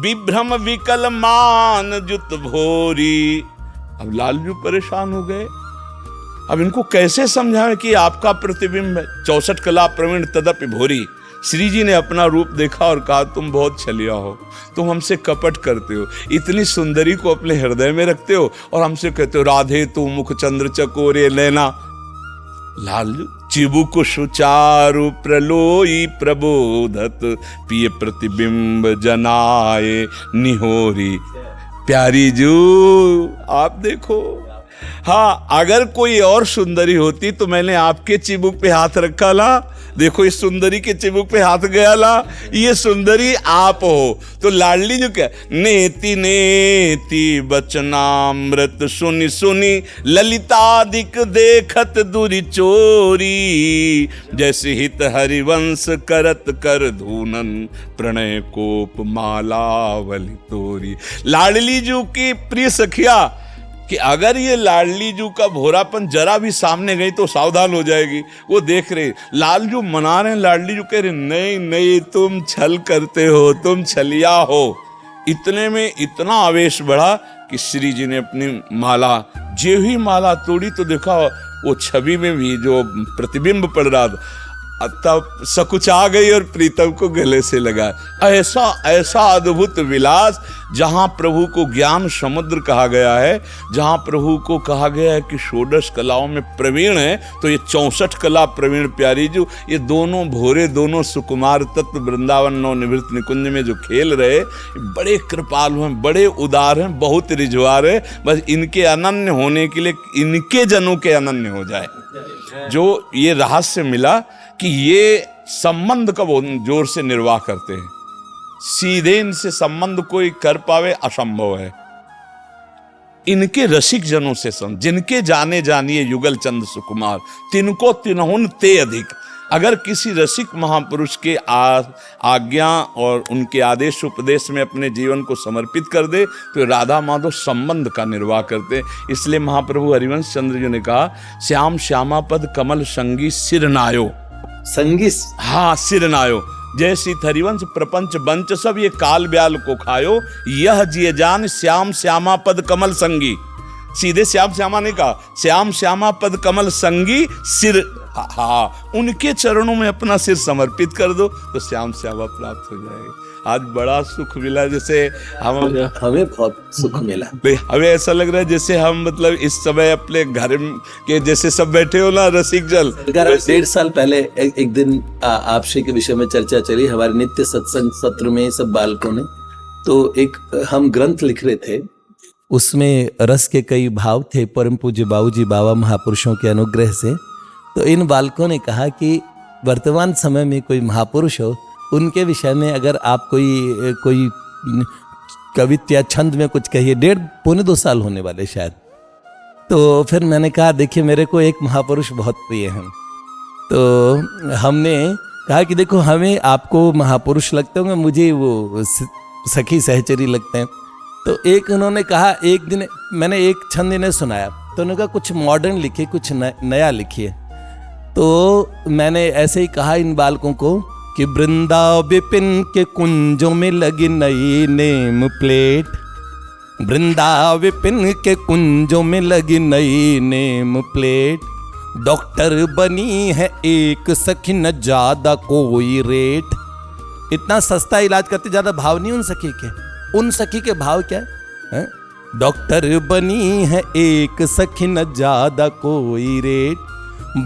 विभ्रम विकल मान जुत भोरी। अब लालजू परेशान हो गए, अब इनको कैसे समझाएं कि आपका प्रतिबिंब है। 64 कला प्रवीण तदपि भोरी। श्री जी ने अपना रूप देखा और कहा तुम बहुत छलिया हो, तुम हमसे कपट करते हो, इतनी सुंदरी को अपने हृदय में रखते हो और हमसे कहते हो राधे तू मुख चंद्र चकोरे नैना। लालजू चिबुक सुचारु प्रलोई प्रबोधत, पिय प्रतिबिंब जनाए निहोरी। प्यारी जू आप देखो, हाँ अगर कोई और सुंदरी होती तो मैंने आपके चिबुक पे हाथ रखा ला, देखो इस सुंदरी के चिबुक पे हाथ गया ला, ये सुंदरी आप हो। तो लाडली जो क्या, नेति नेति बचनामृत सुनि सुनि ललितादिक देखत दुरि चोरी, जैसे हित हरिवंश करत कर धूनन प्रणय कोप मालावली तोरी। लाडली जू की प्रिय सखिया कि अगर ये लाडली जू का भोरापन जरा भी सामने गई तो सावधान हो जाएगी। वो देख रहे, लालजू मना रहे हैं, लाडली जू कह रहे नहीं नहीं तुम छल करते हो, तुम छलिया हो। इतने में इतना आवेश बढ़ा कि श्री जी ने अपनी माला, जो ही माला तोड़ी तो देखा वो छवि में भी जो प्रतिबिंब पड़ रहा था, तब सकुचा गई और प्रीतम को गले से लगा। ऐसा ऐसा अद्भुत विलास, जहां प्रभु को ज्ञान समुद्र कहा गया है, जहां प्रभु को कहा गया है कि षोडश कलाओं में प्रवीण है, तो ये 64 कला प्रवीण प्यारी जो ये दोनों भोरे, दोनों सुकुमार तत्व वृंदावन नवनिवृत्त निकुंज में जो खेल रहे, बड़े कृपालु हैं, बड़े उदार हैं, बहुत रिझवार है। बस इनके अनन्य होने के लिए इनके जनों के अनन्य हो जाए। जो ये रहस्य मिला कि ये संबंध का बहुत जोर से निर्वाह करते हैं, सीधे इनसे संबंध कोई कर पावे असंभव है। इनके रसिक जनों से जिनके जाने जानिए युगल चंद सुकुमार, तिनको तिनहुन ते अधिक। अगर किसी रसिक महापुरुष के आज्ञा और उनके आदेश उपदेश में अपने जीवन को समर्पित कर दे तो राधा माधव संबंध का निर्वाह करते। इसलिए महाप्रभु हरिवंश चंद्र जी ने कहा, श्याम श्यामा पद कमल संगी सिर नायो। संगिस, हाँ सिर नायो, जैसी हरिवंश प्रपंच बंच सब ये काल ब्याल को खायो, यह जिय जान श्याम श्यामा पद कमल संगी। सीधे श्याम श्यामा ने कहा, श्याम श्यामा पद कमल संगी सिर हाँ, उनके चरणों में अपना सिर समर्पित कर दो तो श्याम श्यामा प्राप्त हो जाएगी। आज बड़ा सुख मिला, जैसे हमें बहुत सुख मिला। हमें ऐसा लग रहा है जैसे हम मतलब इस समय अपने घर के जैसे सब बैठे हो ना, रसिक जल। 1.5 साल पहले एक दिन आपसे के विषय में चर्चा चली हमारे नित्य सत्संग सत्र में सब बालकों ने, तो एक हम ग्रंथ लिख रहे थे, उसमें रस के कई भाव थे परम पूज्य बाबूजी बाबा महापुरुषों के अनुग्रह से। तो इन बालकों ने कहा कि वर्तमान समय में कोई महापुरुष हो, उनके विषय में अगर आप कोई कविता या छंद में कुछ कहिए। 1.5-2 साल होने वाले शायद। तो फिर मैंने कहा देखिए मेरे को एक महापुरुष बहुत प्रिय हैं। तो हमने कहा कि देखो हमें आपको महापुरुष लगते होंगे, मुझे वो सखी सहचरी लगते हैं। तो एक उन्होंने कहा, एक दिन मैंने एक छंद इन्हें सुनाया तो उन्होंने कहा कुछ मॉडर्न लिखिए, कुछ नया लिखिए। तो मैंने ऐसे ही कहा इन बालकों को कि वृंदा विपिन के कुंजों में लगी नई नेम प्लेट, वृंदा विपिन के कुंजों में लगी नई नेम प्लेट, डॉक्टर बनी है एक सखी न ज्यादा कोई रेट। इतना सस्ता इलाज करते, ज्यादा भाव नहीं उन सखी के। उन सखी के भाव क्या है? डॉक्टर बनी है एक सखी न ज्यादा कोई रेट,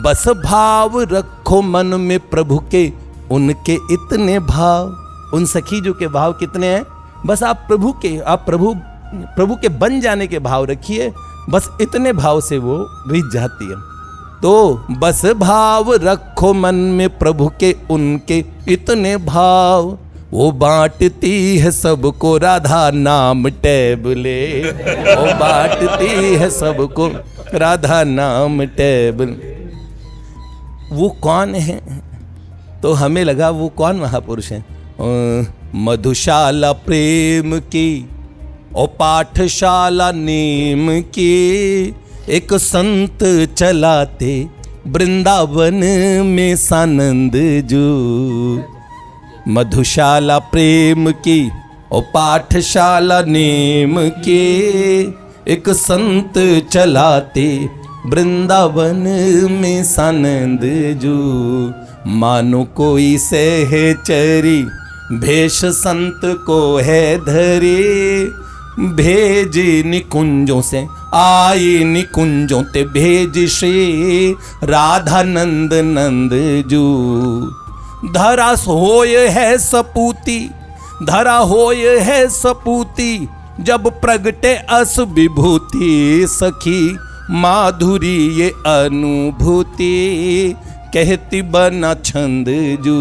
बस भाव रखो मन में प्रभु के उनके इतने भाव। उन सखी जो के भाव कितने हैं? बस आप प्रभु के बन जाने के भाव रखिए, बस इतने भाव से वो रीझ जाती है। तो बस भाव रखो मन में प्रभु के उनके इतने भाव, वो बांटती है सबको राधा नाम टैबलेट, वो बांटती है सबको राधा नाम टैबलेट। वो कौन है? तो हमें लगा वो कौन महापुरुष हैं? मधुशाला प्रेम की और पाठशाला नेम की, एक संत चलाते वृंदावन में सानंद जू। मधुशाला प्रेम की और पाठशाला नेम के, एक संत चलाते वृंदावन में सानंद जू। मानो कोई सहचरी भेष संत को है धरे, भेजी निकुंजों से आई निकुंजों ते भेज श्री राधा नंद नंद जू। धरा होय है सपूती, धरा होय है सपूती, जब प्रगटे अस विभूति, सखी माधुरी ये अनुभूति, कहती बना छंद जू।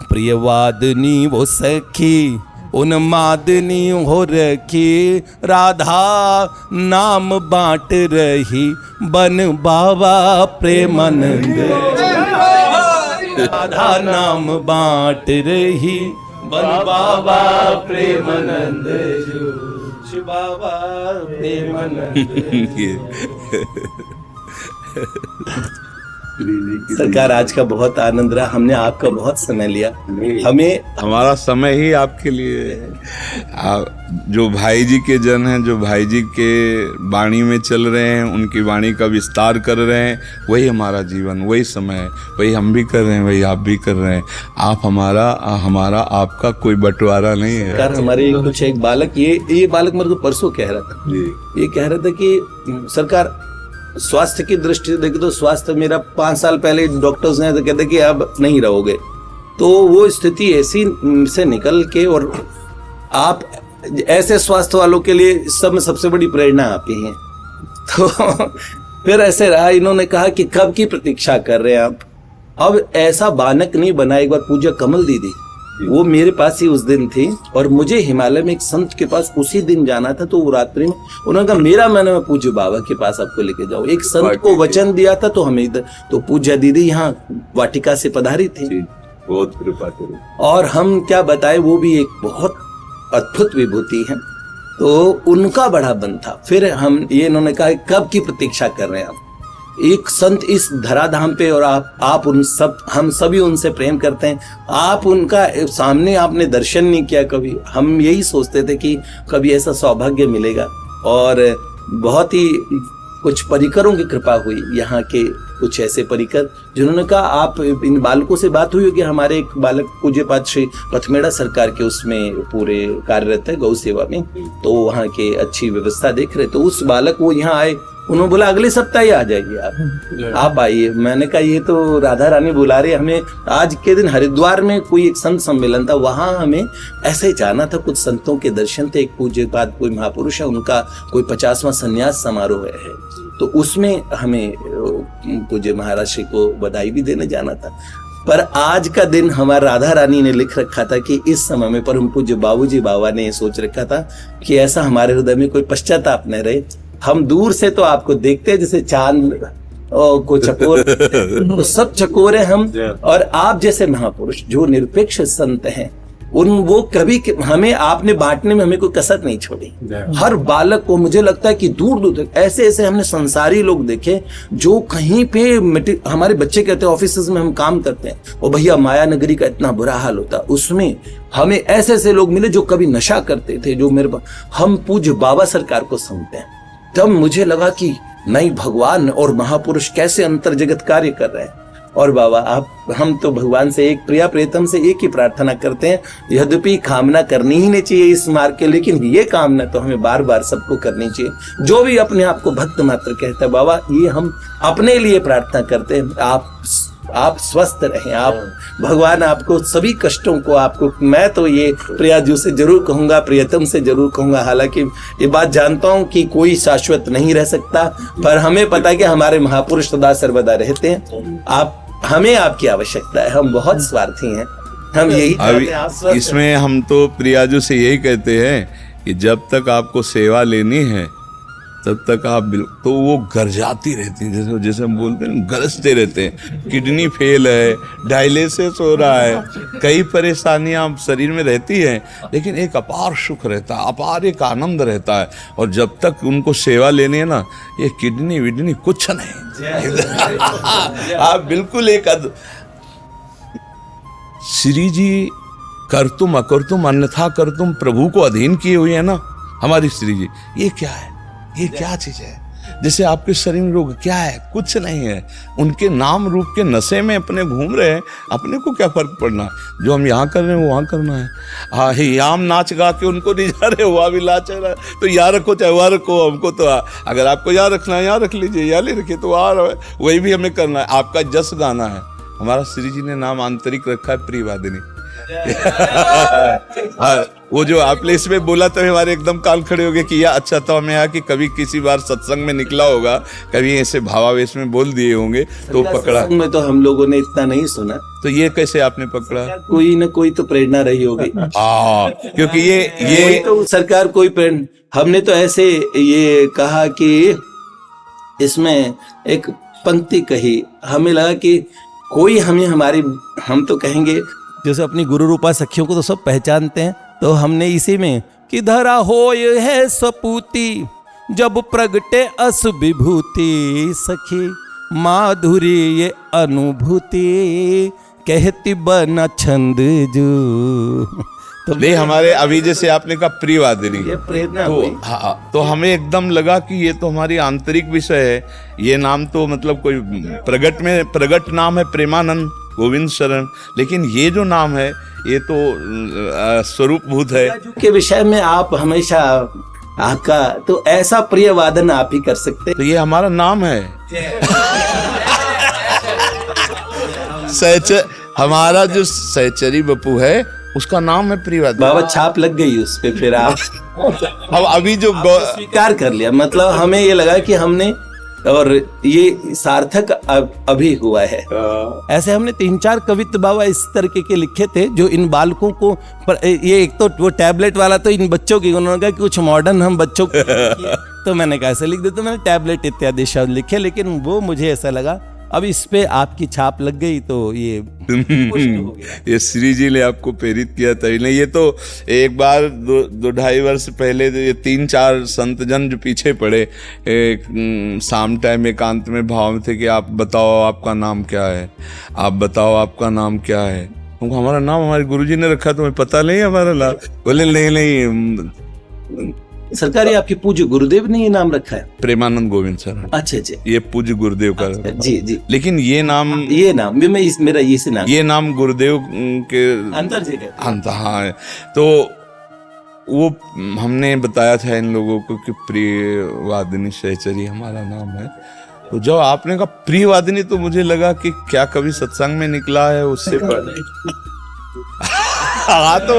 प्रियवादनी वो सखी उन्मादनी हो रखी, राधा नाम बांट रही बन बाबा प्रेमानंद। राधा नाम बांट रही बन बाबा प्रेमानंद जू। शिव बाबा प्रेमानंद। सरकार आज का बहुत आनंद रहा, हमने आपका बहुत समय लिया। हमें हमारा समय ही आपके लिए। जो भाई जी के जन हैं, जो भाई जी के वाणी में चल रहे हैं, उनकी वाणी का विस्तार कर रहे हैं, वही हमारा जीवन, वही समय है, वही हम भी कर रहे हैं, वही आप भी कर रहे हैं। आप हमारा आपका कोई बंटवारा नहीं है। सरकार हमारे कुछ एक बालक, ये बालक मेरे को परसों कह रहा था, ये कह रहा था कि सरकार स्वास्थ्य की दृष्टि से देखे तो स्वास्थ्य मेरा 5 साल पहले डॉक्टर्स ने तो कहते कि अब नहीं रहोगे। तो वो स्थिति ऐसी से निकल के, और आप ऐसे स्वास्थ्य वालों के लिए सब में सबसे बड़ी प्रेरणा आप ही हैं। तो फिर ऐसे रहा, इन्होंने कहा कि कब की प्रतीक्षा कर रहे हैं आप? अब ऐसा बानक नहीं बना। एक बार पूज्य कमल दीदी वो मेरे पास ही उस दिन थी, और मुझे हिमालय में एक संत के पास उसी दिन जाना था। तो वो रात्रि में उन्होंने कहा मेरा मन है पूज्य बाबा के पास आपको लेके जाओ। एक संत को वचन दिया था, तो हमें इधर, तो पूज्य दीदी यहाँ वाटिका से पधारी थी। बहुत कृपा करो। और हम क्या बताए, वो भी एक बहुत अद्भुत विभूति है। तो उनका बड़ा बन था। फिर हम ये इन्होंने कहा कब की प्रतीक्षा कर रहे हैं आप? एक संत इस धराधाम पे, और आप उन सब, हम सभी उनसे प्रेम करते हैं। आप उनका सामने आपने दर्शन नहीं किया कभी। हम यही सोचते थे कि कभी ऐसा सौभाग्य मिलेगा। और बहुत ही कुछ परिकरों की कृपा हुई, यहाँ के कुछ ऐसे परिकर जिन्होंने कहा आप इन बालकों से बात हुई होगी, हमारे एक बालक पूज्यपाद श्री पथमेड़ा सरकार के उसमें पूरे कार्यरत है गौ सेवा में, तो वहाँ के अच्छी व्यवस्था देख रहे, तो उस बालक वो यहाँ आए, उन्होंने बोला अगले सप्ताह ही आ जाइए आप आइए। मैंने कहा ये तो राधा रानी बुला रही हमें। आज के दिन हरिद्वार में कोई एक संत सम्मेलन था, वहां हमें ऐसे जाना था, कुछ संतों के दर्शन थे, एक पूज्यपाद कोई महापुरुष है, उनका कोई 50वां संन्यास समारोह है, तो उसमें हमें पूज्य महाराज श्री को बधाई भी देने जाना था। पर आज का दिन हमारा राधा रानी ने लिख रखा था कि इस समय में परम पूज्य बाबूजी बाबा ने सोच रखा था कि ऐसा हमारे हृदय में कोई पश्चाताप न रहे, हम दूर से तो आपको देखते हैं जैसे चांद को चकोर तो सब चकोरे हम, और आप जैसे महापुरुष जो निरपेक्ष संत हैं वो कभी हमें आपने बांटने में हमें कोई कसर नहीं छोड़ी। हर बालक को मुझे लगता है कि दूर दूर तक ऐसे ऐसे हमने संसारी लोग देखे जो कहीं पे हमारे बच्चे कहते हैं ऑफिस में हम काम करते हैं और भैया माया नगरी का इतना बुरा हाल होता, उसमें हमें ऐसे ऐसे लोग मिले जो कभी नशा करते थे, जो मेरे हम पूज्य बाबा सरकार को सुनते हैं, तब मुझे लगा कि नहीं भगवान और महापुरुष कैसे अंतर जगत कार्य कर रहे हैं। और बाबा आप हम तो भगवान से एक प्रिया प्रियतम से एक ही प्रार्थना करते हैं, यद्यपि कामना करनी ही नहीं चाहिए इस मार्ग के, लेकिन ये कामना तो हमें बार बार सबको करनी चाहिए। जो भी अपने आप को भक्त मात्र कहता है बाबा, ये हम अपने लिए प्रार्थना करते हैं, आप स्वस्थ रहें, आप भगवान आपको सभी कष्टों को आपको, मैं तो ये प्रियाजू से जरूर कहूंगा, प्रियतम से जरूर कहूंगा, हालांकि ये बात जानता हूं कि कोई शाश्वत नहीं रह सकता, पर हमें पता है कि हमारे महापुरुष सदा सर्वदा रहते हैं। आप हमें आपकी आवश्यकता है, हम बहुत स्वार्थी हैं, हम यही चाहते हैं आप स्वस्थ इसमें हम तो प्रियाजू से यही कहते हैं कि जब तक आपको सेवा लेनी है तब तक आप तो वो गरजाती रहती है, जैसे हम बोलते हैं गरजते रहते हैं, किडनी फेल है, डायलिसिस हो रहा है, कई परेशानियां शरीर में रहती हैं, लेकिन एक अपार सुख रहता है, अपार एक आनंद रहता है। और जब तक उनको सेवा लेनी है ना, ये किडनी विडनी कुछ नहीं आप बिल्कुल एक श्री जी कर तुम अकर तुम अन्यथा कर तुम प्रभु को अधीन किए हुए है ना हमारी श्री जी। ये क्या है, ये क्या चीज है? जैसे आपके शरीर में रोग क्या है, कुछ नहीं है, उनके नाम रूप के नशे में अपने घूम रहे हैं, अपने को क्या फर्क पड़ना, जो हम यहाँ कर रहे हैं वहाँ करना है। हाँ याम नाच गा के उनको नहीं जा रहे, वहाँ भी लाच रहा है, तो यहाँ रखो चाहे वहाँ रखो, हमको तो अगर आपको यहाँ रखना है यहाँ रख लीजिए, यहाँ ले रखिए, तो वहाँ वही भी हमें करना है। आपका जस गाना है, हमारा श्री जी ने नाम आंतरिक रखा है प्रियवादिनी। वो जो आपने इसमें बोला तो हमारे एकदम कान खड़े हो गए कि यार अच्छा, तो हमें यहाँ कि कभी किसी बार सत्संग में निकला होगा, कभी ऐसे भावावेश में बोल दिए होंगे तो पकड़ा में, तो हम लोगों ने इतना नहीं सुना, तो ये कैसे आपने पकड़ा? कोई ना कोई तो प्रेरणा रही होगी। क्योंकि ये तो सरकार कोई प्रेरणा, हमने तो ऐसे ये कहा कि इसमें एक पंक्ति कही, हमें लगा कि कोई हमें हमारी, हम तो कहेंगे जैसे अपनी गुरु रूपा सखियों को तो सब पहचानते हैं, तो हमने इसी में कि धरा होय है स्वपूति जब प्रगटे अस विभूति, सखी माधुरी ये अनुभूति कहती बना छंद जो। तो ले हमारे अभी जैसे आपने कहा प्रियवादिनी, ये प्रेरणा तो हाँ, तो हमें एकदम लगा कि ये तो हमारी आंतरिक विषय है। ये नाम तो मतलब कोई प्रगट नाम है प्रेमानंद गोविंद शरण, लेकिन ये जो नाम है ये तो स्वरूप भूत है के विषय में आप हमेशा आपका तो ऐसा प्रिय वादन आप ही कर सकते। तो ये हमारा नाम है हमारा जो सहचरी बपू है उसका नाम है प्रियवाद। बाबा छाप लग गई उस पे, फिर आप हम अभी जो स्वीकार कर लिया, मतलब हमें ये लगा कि हमने, और ये सार्थक अभी हुआ है। ऐसे हमने 3-4 कवित्व बाबा इस तरीके के लिखे थे जो इन बालकों को, पर ये एक तो वो टैबलेट वाला तो इन बच्चों की, उन्होंने कहा कि कुछ मॉडर्न हम बच्चों को तो मैंने कहा ऐसे लिख दे, तो मैंने टैबलेट इत्यादि शब्द लिखे, लेकिन वो मुझे ऐसा लगा अब इस पे आपकी छाप लग गई तो ये श्री जी ने आपको प्रेरित किया था। नहीं, ये तो एक बार 2-2.5 वर्ष पहले ये 3-4 संत जन जो पीछे पड़े शाम टाइम एकांत में भाव में थे कि आप बताओ आपका नाम क्या है, आप बताओ आपका नाम क्या है। हमको हमारा नाम हमारे गुरुजी ने रखा, तुम्हें पता नहीं हमारा नाम? बोले नहीं सरकार ये आपके पूज्य गुरुदेव ने ये नाम रखा है? प्रेमानंद गोविंद सर, अच्छा अच्छा, ये पूज्य गुरुदेव का। जी जी। लेकिन ये नाम मेरा इसी नाम, ये नाम गुरुदेव के अंतर जी कहते हैं। हाँ, तो वो हमने बताया था इन लोगों को कि प्रियवादिनी सहचरी हमारा नाम है। तो जब आपने कहा प्रियवादिनी तो मुझे लगा कि क्या कभी सत्संग में निकला है उससे पहले। हाँ, तो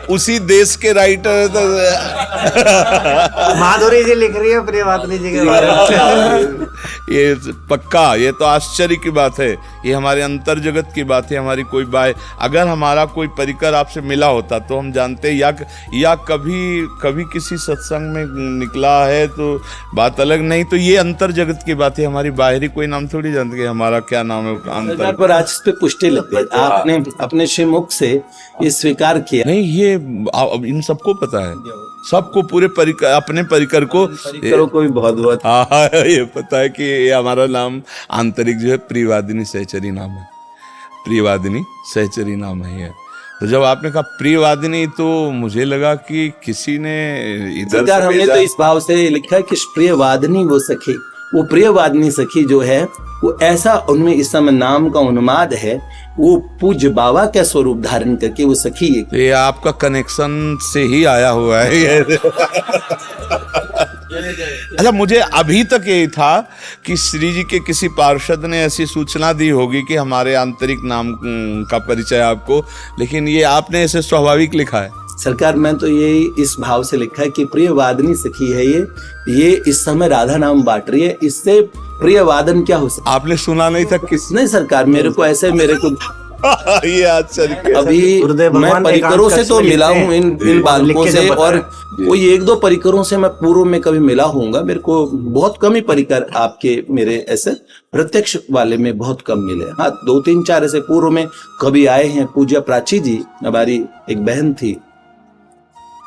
उसी देश के राइटर तो माधुरी जी लिख रही है प्रियवादिनी जी के बारे में। ये पक्का, ये तो आश्चर्य की बात है, ये हमारे अंतर जगत की बात है। हमारी कोई अगर हमारा कोई परिकर आपसे मिला होता तो हम जानते, या कभी किसी सत्संग में निकला है तो बात अलग, नहीं तो ये अंतर जगत की बात है। हमारी बाहरी कोई नाम थोड़ी जानते कि हमारा क्या नाम है अंतर पर आज इस पे पुष्टि लगती है, आपने अपने श्रीमुख से ये स्वीकार किया। नहीं, ये अब इन सबको पता है, सबको पूरे अपने परिकर को भी बहुत बहुत हाँ ये पता है कि ये हमारा नाम आंतरिक जो है प्रियवादिनी सहचरी नाम है, प्रियवादिनी सहचरी नाम है ये। तो जब आपने कहा प्रियवादिनी तो मुझे लगा कि किसी ने इधर हमने तो इस भाव से लिखा है कि प्रियवादिनी वो सखी, वो प्रियवादिनी सखी जो है वो ऐसा उनमें इस समय नाम का उन्माद है, वो पूज्य बाबा का स्वरूप धारण करके वो सखी है। ये आपका कनेक्शन से ही आया हुआ है ये। अच्छा, मुझे अभी तक यही था कि श्री जी के किसी पार्षद ने ऐसी सूचना दी होगी कि हमारे आंतरिक नाम का परिचय आपको, लेकिन ये आपने ऐसे स्वाभाविक लिखा है। सरकार मैं तो ये इस भाव से लिखा है कि प्रियवादिनी सखी है ये इस समय राधा नाम बांट रही है, इससे प्रियवादन क्या हो सकता? आपने सुना नहीं था नहीं सरकार, मेरे को ये आश्चर्य। अभी मैं परिकरों से तो मिला हूँ इन बालकों से, और कोई एक दो परिकरों से मैं पूर्व में कभी मिला हूँगा। मेरे को बहुत कम ही परिकर आपके मेरे ऐसे प्रत्यक्ष वाले में बहुत कम मिले। हाँ, 2-3-4 ऐसे पूर्व में कभी आए हैं। पूज्य प्राची जी हमारी एक बहन थी,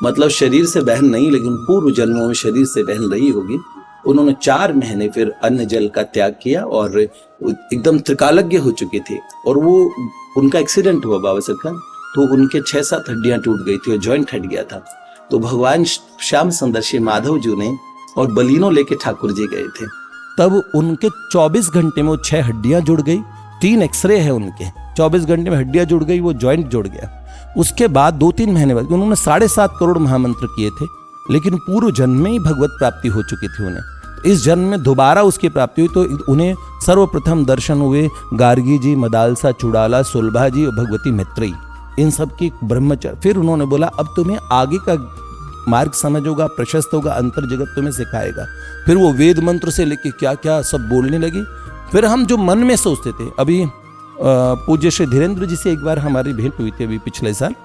मतलब शरीर से बहन नहीं लेकिन पूर्व जन्मों में शरीर से बहन रही होगी। उन्होंने 4 महीने फिर अन्न जल का त्याग किया और एकदम त्रिकालज्ञ हो चुकी थी, और वो उनका एक्सीडेंट हुआ बाबा सरकार, तो उनके 6-7 हड्डियां टूट गई थी और जॉइंट हट गया था। तो भगवान श्याम सुंदर श्री माधव जी ने और बलिनो लेके ठाकुर जी गए थे, तब उनके 24 घंटे में वो 6 हड्डियां जुड़ गई। 3 एक्सरे है उनके, 24 घंटे में हड्डियां जुड़ गई, वो जॉइंट जुड़ गया। उसके बाद 2-3 महीने बाद उन्होंने 7.5 करोड़ महामंत्र किए थे, लेकिन पूर्व जन्म में ही भगवत प्राप्ति हो चुकी थी उन्हें। इस जन्म में दोबारा उसकी प्राप्ति हुई, तो उन्हें सर्वप्रथम दर्शन हुए गार्गी जी, मदालसा चुड़ाला, सुलभा जी और भगवती मैत्रेयी, इन सब की ब्रह्मचर्य। फिर उन्होंने बोला अब तुम्हें आगे का मार्ग समझ होगा, प्रशस्त होगा, अंतर जगत तुम्हें सिखाएगा। फिर वो वेद मंत्र से लेके क्या क्या सब बोलने लगी। फिर हम जो मन में सोचते थे, अभी पूज्य श्री धीरेन्द्र जी से एक बार हमारी भेंट हुई थी अभी पिछले साल,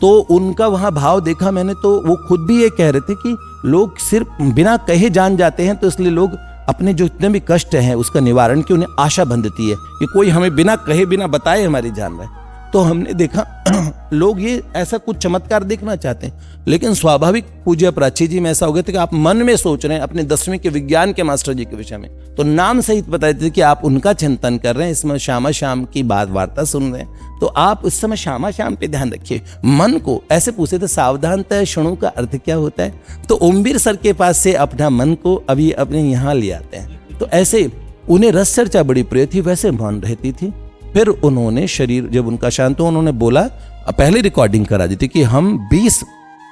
तो उनका वहाँ भाव देखा मैंने, तो वो खुद भी ये कह रहे थे कि लोग सिर्फ बिना कहे जान जाते हैं, तो इसलिए लोग अपने जो इतने भी कष्ट हैं उसका निवारण की उन्हें आशा बंधती है कि कोई हमें बिना कहे बिना बताए हमारी जान रहा है। तो हमने देखा लोग ये ऐसा कुछ चमत्कार देखना चाहते हैं, लेकिन स्वाभाविक पूज्य प्राची जी में ऐसा हो गया था कि आप मन में सोच रहे हैं अपने 10वीं के विज्ञान के मास्टर जी के विषय में, तो नाम सहित बताते थे कि आप उनका चिंतन कर रहे हैं, इसमें श्यामा श्याम की बात वार्ता सुन रहे हैं, तो आप उस समय श्यामा श्याम पे ध्यान रखिए। मन को ऐसे पूछे थे सावधानता क्षणों का अर्थ क्या होता है, तो ओमवीर सर के पास से अपना मन को अभी अपने यहाँ ले आते हैं। तो ऐसे उन्हें रस चर्चा बड़ी प्रिय थी, वैसे मौन रहती थी। फिर उन्होंने शरीर जब उनका शांत हुआ, उन्होंने बोला, पहले रिकॉर्डिंग करा दी थी कि हम 20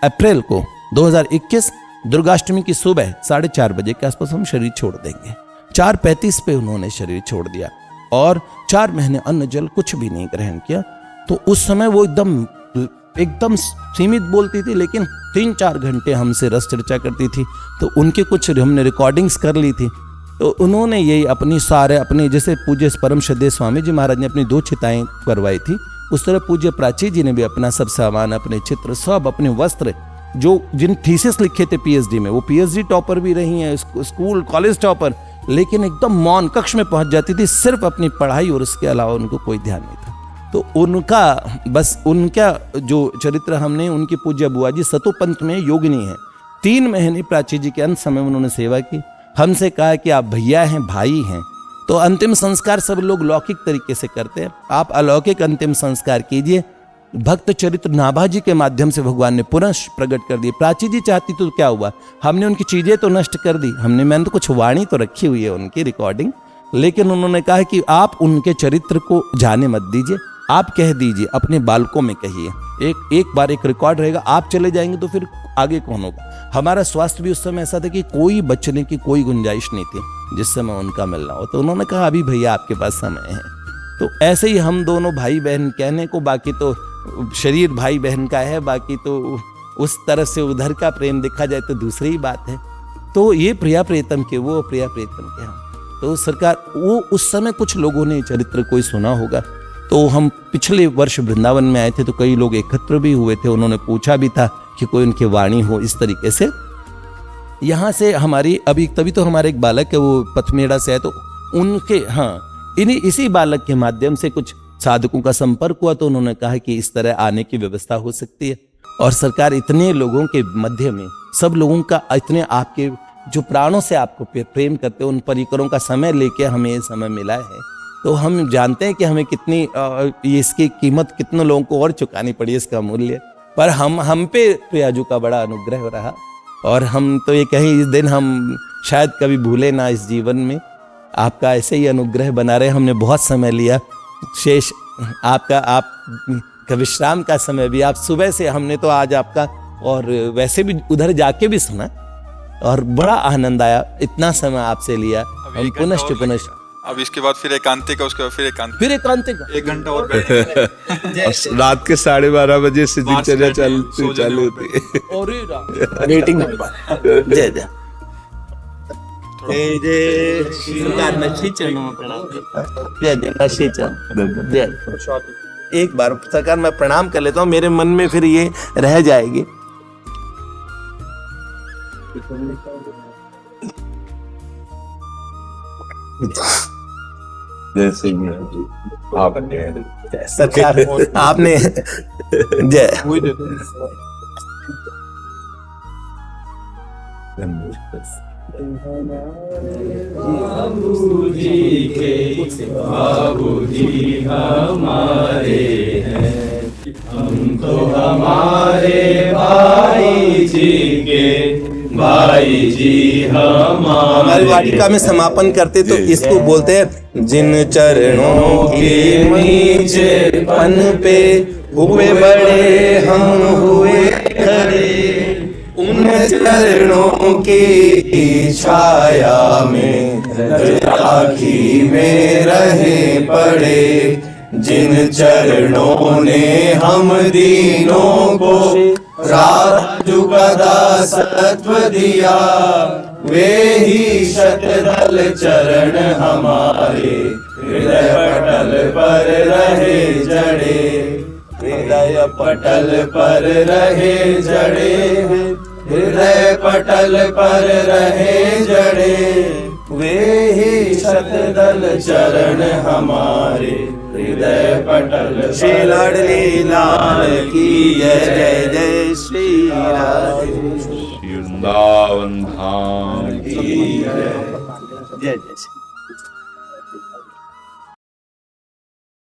अप्रैल को 2021 दुर्गाष्टमी की सुबह 4:30 बजे के आसपास हम शरीर छोड़ देंगे। 4:35 पे उन्होंने शरीर छोड़ दिया और 4 महीने अन्न जल कुछ भी नहीं ग्रहण किया। तो उस समय वो एकदम सीमित बोलती थी, लेकिन 3-4 घंटे हमसे रस चर्चा करती थी। तो उनके कुछ हमने रिकॉर्डिंग्स कर ली थी। तो उन्होंने यही अपनी जैसे पूज्य परम श्रद्धेय स्वामी जी महाराज ने अपनी 2 चिताएं करवाई थी, उस तरह पूज्य प्राची जी ने भी अपना सब सामान, अपने चित्र, सब अपने वस्त्र, जो जिन थीसिस लिखे थे पीएचडी में, वो पीएचडी टॉपर भी रही हैं, स्कूल कॉलेज टॉपर, लेकिन एकदम मौन कक्ष में पहुंच जाती थी, सिर्फ अपनी पढ़ाई और उसके अलावा उनको कोई ध्यान नहीं था। तो उनका जो चरित्र हमने, उनकी पूज्य बुआ जी सतोपंथ में योगिनी है। 3 महीने प्राची जी के अंत समय उन्होंने सेवा की। हमसे कहा कि आप भैया हैं, भाई हैं, तो अंतिम संस्कार सब लोग लौकिक तरीके से करते हैं, आप अलौकिक अंतिम संस्कार कीजिए। भक्त चरित्र नाभाजी के माध्यम से भगवान ने पुनः प्रकट कर दिए। प्राची जी चाहती तो क्या हुआ, हमने उनकी चीजें तो नष्ट कर दी, मैंने तो कुछ वाणी तो रखी हुई है उनकी रिकॉर्डिंग, लेकिन उन्होंने कहा कि आप उनके चरित्र को जाने मत दीजिए, आप कह दीजिए, अपने बालकों में कहिए, एक बार एक रिकॉर्ड रहेगा, आप चले जाएंगे तो फिर आगे कौन होगा। हमारा स्वास्थ्य भी उस समय ऐसा था कि कोई बचने की कोई गुंजाइश नहीं थी जिस समय उनका मिलना हो। तो उन्होंने कहा अभी भैया आपके पास समय है। तो ऐसे ही हम दोनों भाई बहन कहने को, बाकी तो शरीर भाई बहन का है, बाकी तो उस तरह से उधर का प्रेम देखा जाए तो दूसरी ही बात है। तो ये प्रिया प्रियतम के, वो प्रिया प्रियतम के हम। तो सरकार वो उस समय कुछ लोगों ने चरित्र कोई सुना होगा, तो हम पिछले वर्ष वृंदावन में आए थे तो कई लोग एकत्र भी हुए थे, उन्होंने पूछा भी था कि कोई उनकी वाणी हो इस तरीके से। यहाँ से हमारी अभी तभी तो हमारे एक बालक है वो पथमेड़ा से है, तो उनके इसी बालक के माध्यम से कुछ साधकों का संपर्क हुआ, तो उन्होंने कहा कि इस तरह आने की व्यवस्था हो सकती है। और सरकार इतने लोगों के मध्य में, सब लोगों का इतने आपके जो प्राणों से आपको प्रेम करते हैं, उन परिकरों का समय लेके हमें ये समय मिला है, तो हम जानते हैं कि हमें कितनी इसकी कीमत कितने लोगों को और चुकानी पड़ी, इसका मूल्य। पर हम पे प्रियाजू का बड़ा अनुग्रह रहा, और हम तो ये कहें इस दिन हम शायद कभी भूले ना इस जीवन में। आपका ऐसे ही अनुग्रह बना रहे। हमने बहुत समय लिया, शेष आपका विश्राम का समय भी, आप सुबह से हमने तो आज आपका और वैसे भी उधर जाके भी सुना और बड़ा आनंद आया। इतना समय आपसे लिया हम पुनश्च पुनश्च। अब इसके बाद फिर एकांतिक का, उसके बाद फिर एकांतिक 1 घंटा और बैठेंगे। रात के 12:30 बजे से दिनचर्या चालू होती है। मीटिंग जय जय एक बार सरकार मैं प्रणाम कर लेता हूँ, मेरे मन में फिर ये रह जाएगी। जैसे सरकार आपने जय बाबूजी हमारे हैं, हम तो हमारे भाई जी के भाई जी हमारी वाटिका में समापन करते तो इसको बोलते हैं, जिन चरणों के नीचे पन पे हुए बड़े हम हुए खड़े, उन चरणों की छाया में राखी में रहे पड़े, जिन चरणों ने हम दीनों को राजू का दासत्व दिया, वे ही शतदल चरण हमारे हृदय पटल पर रहे जड़े, हृदय पटल पर रहे जड़े, हृदय पटल पर रहे जड़े, वे ही शतदल चरण हमारे हृदय पटल। श्री लाडली लाल की जय जय श्री राधे, वृंदावन धाम की जय जय।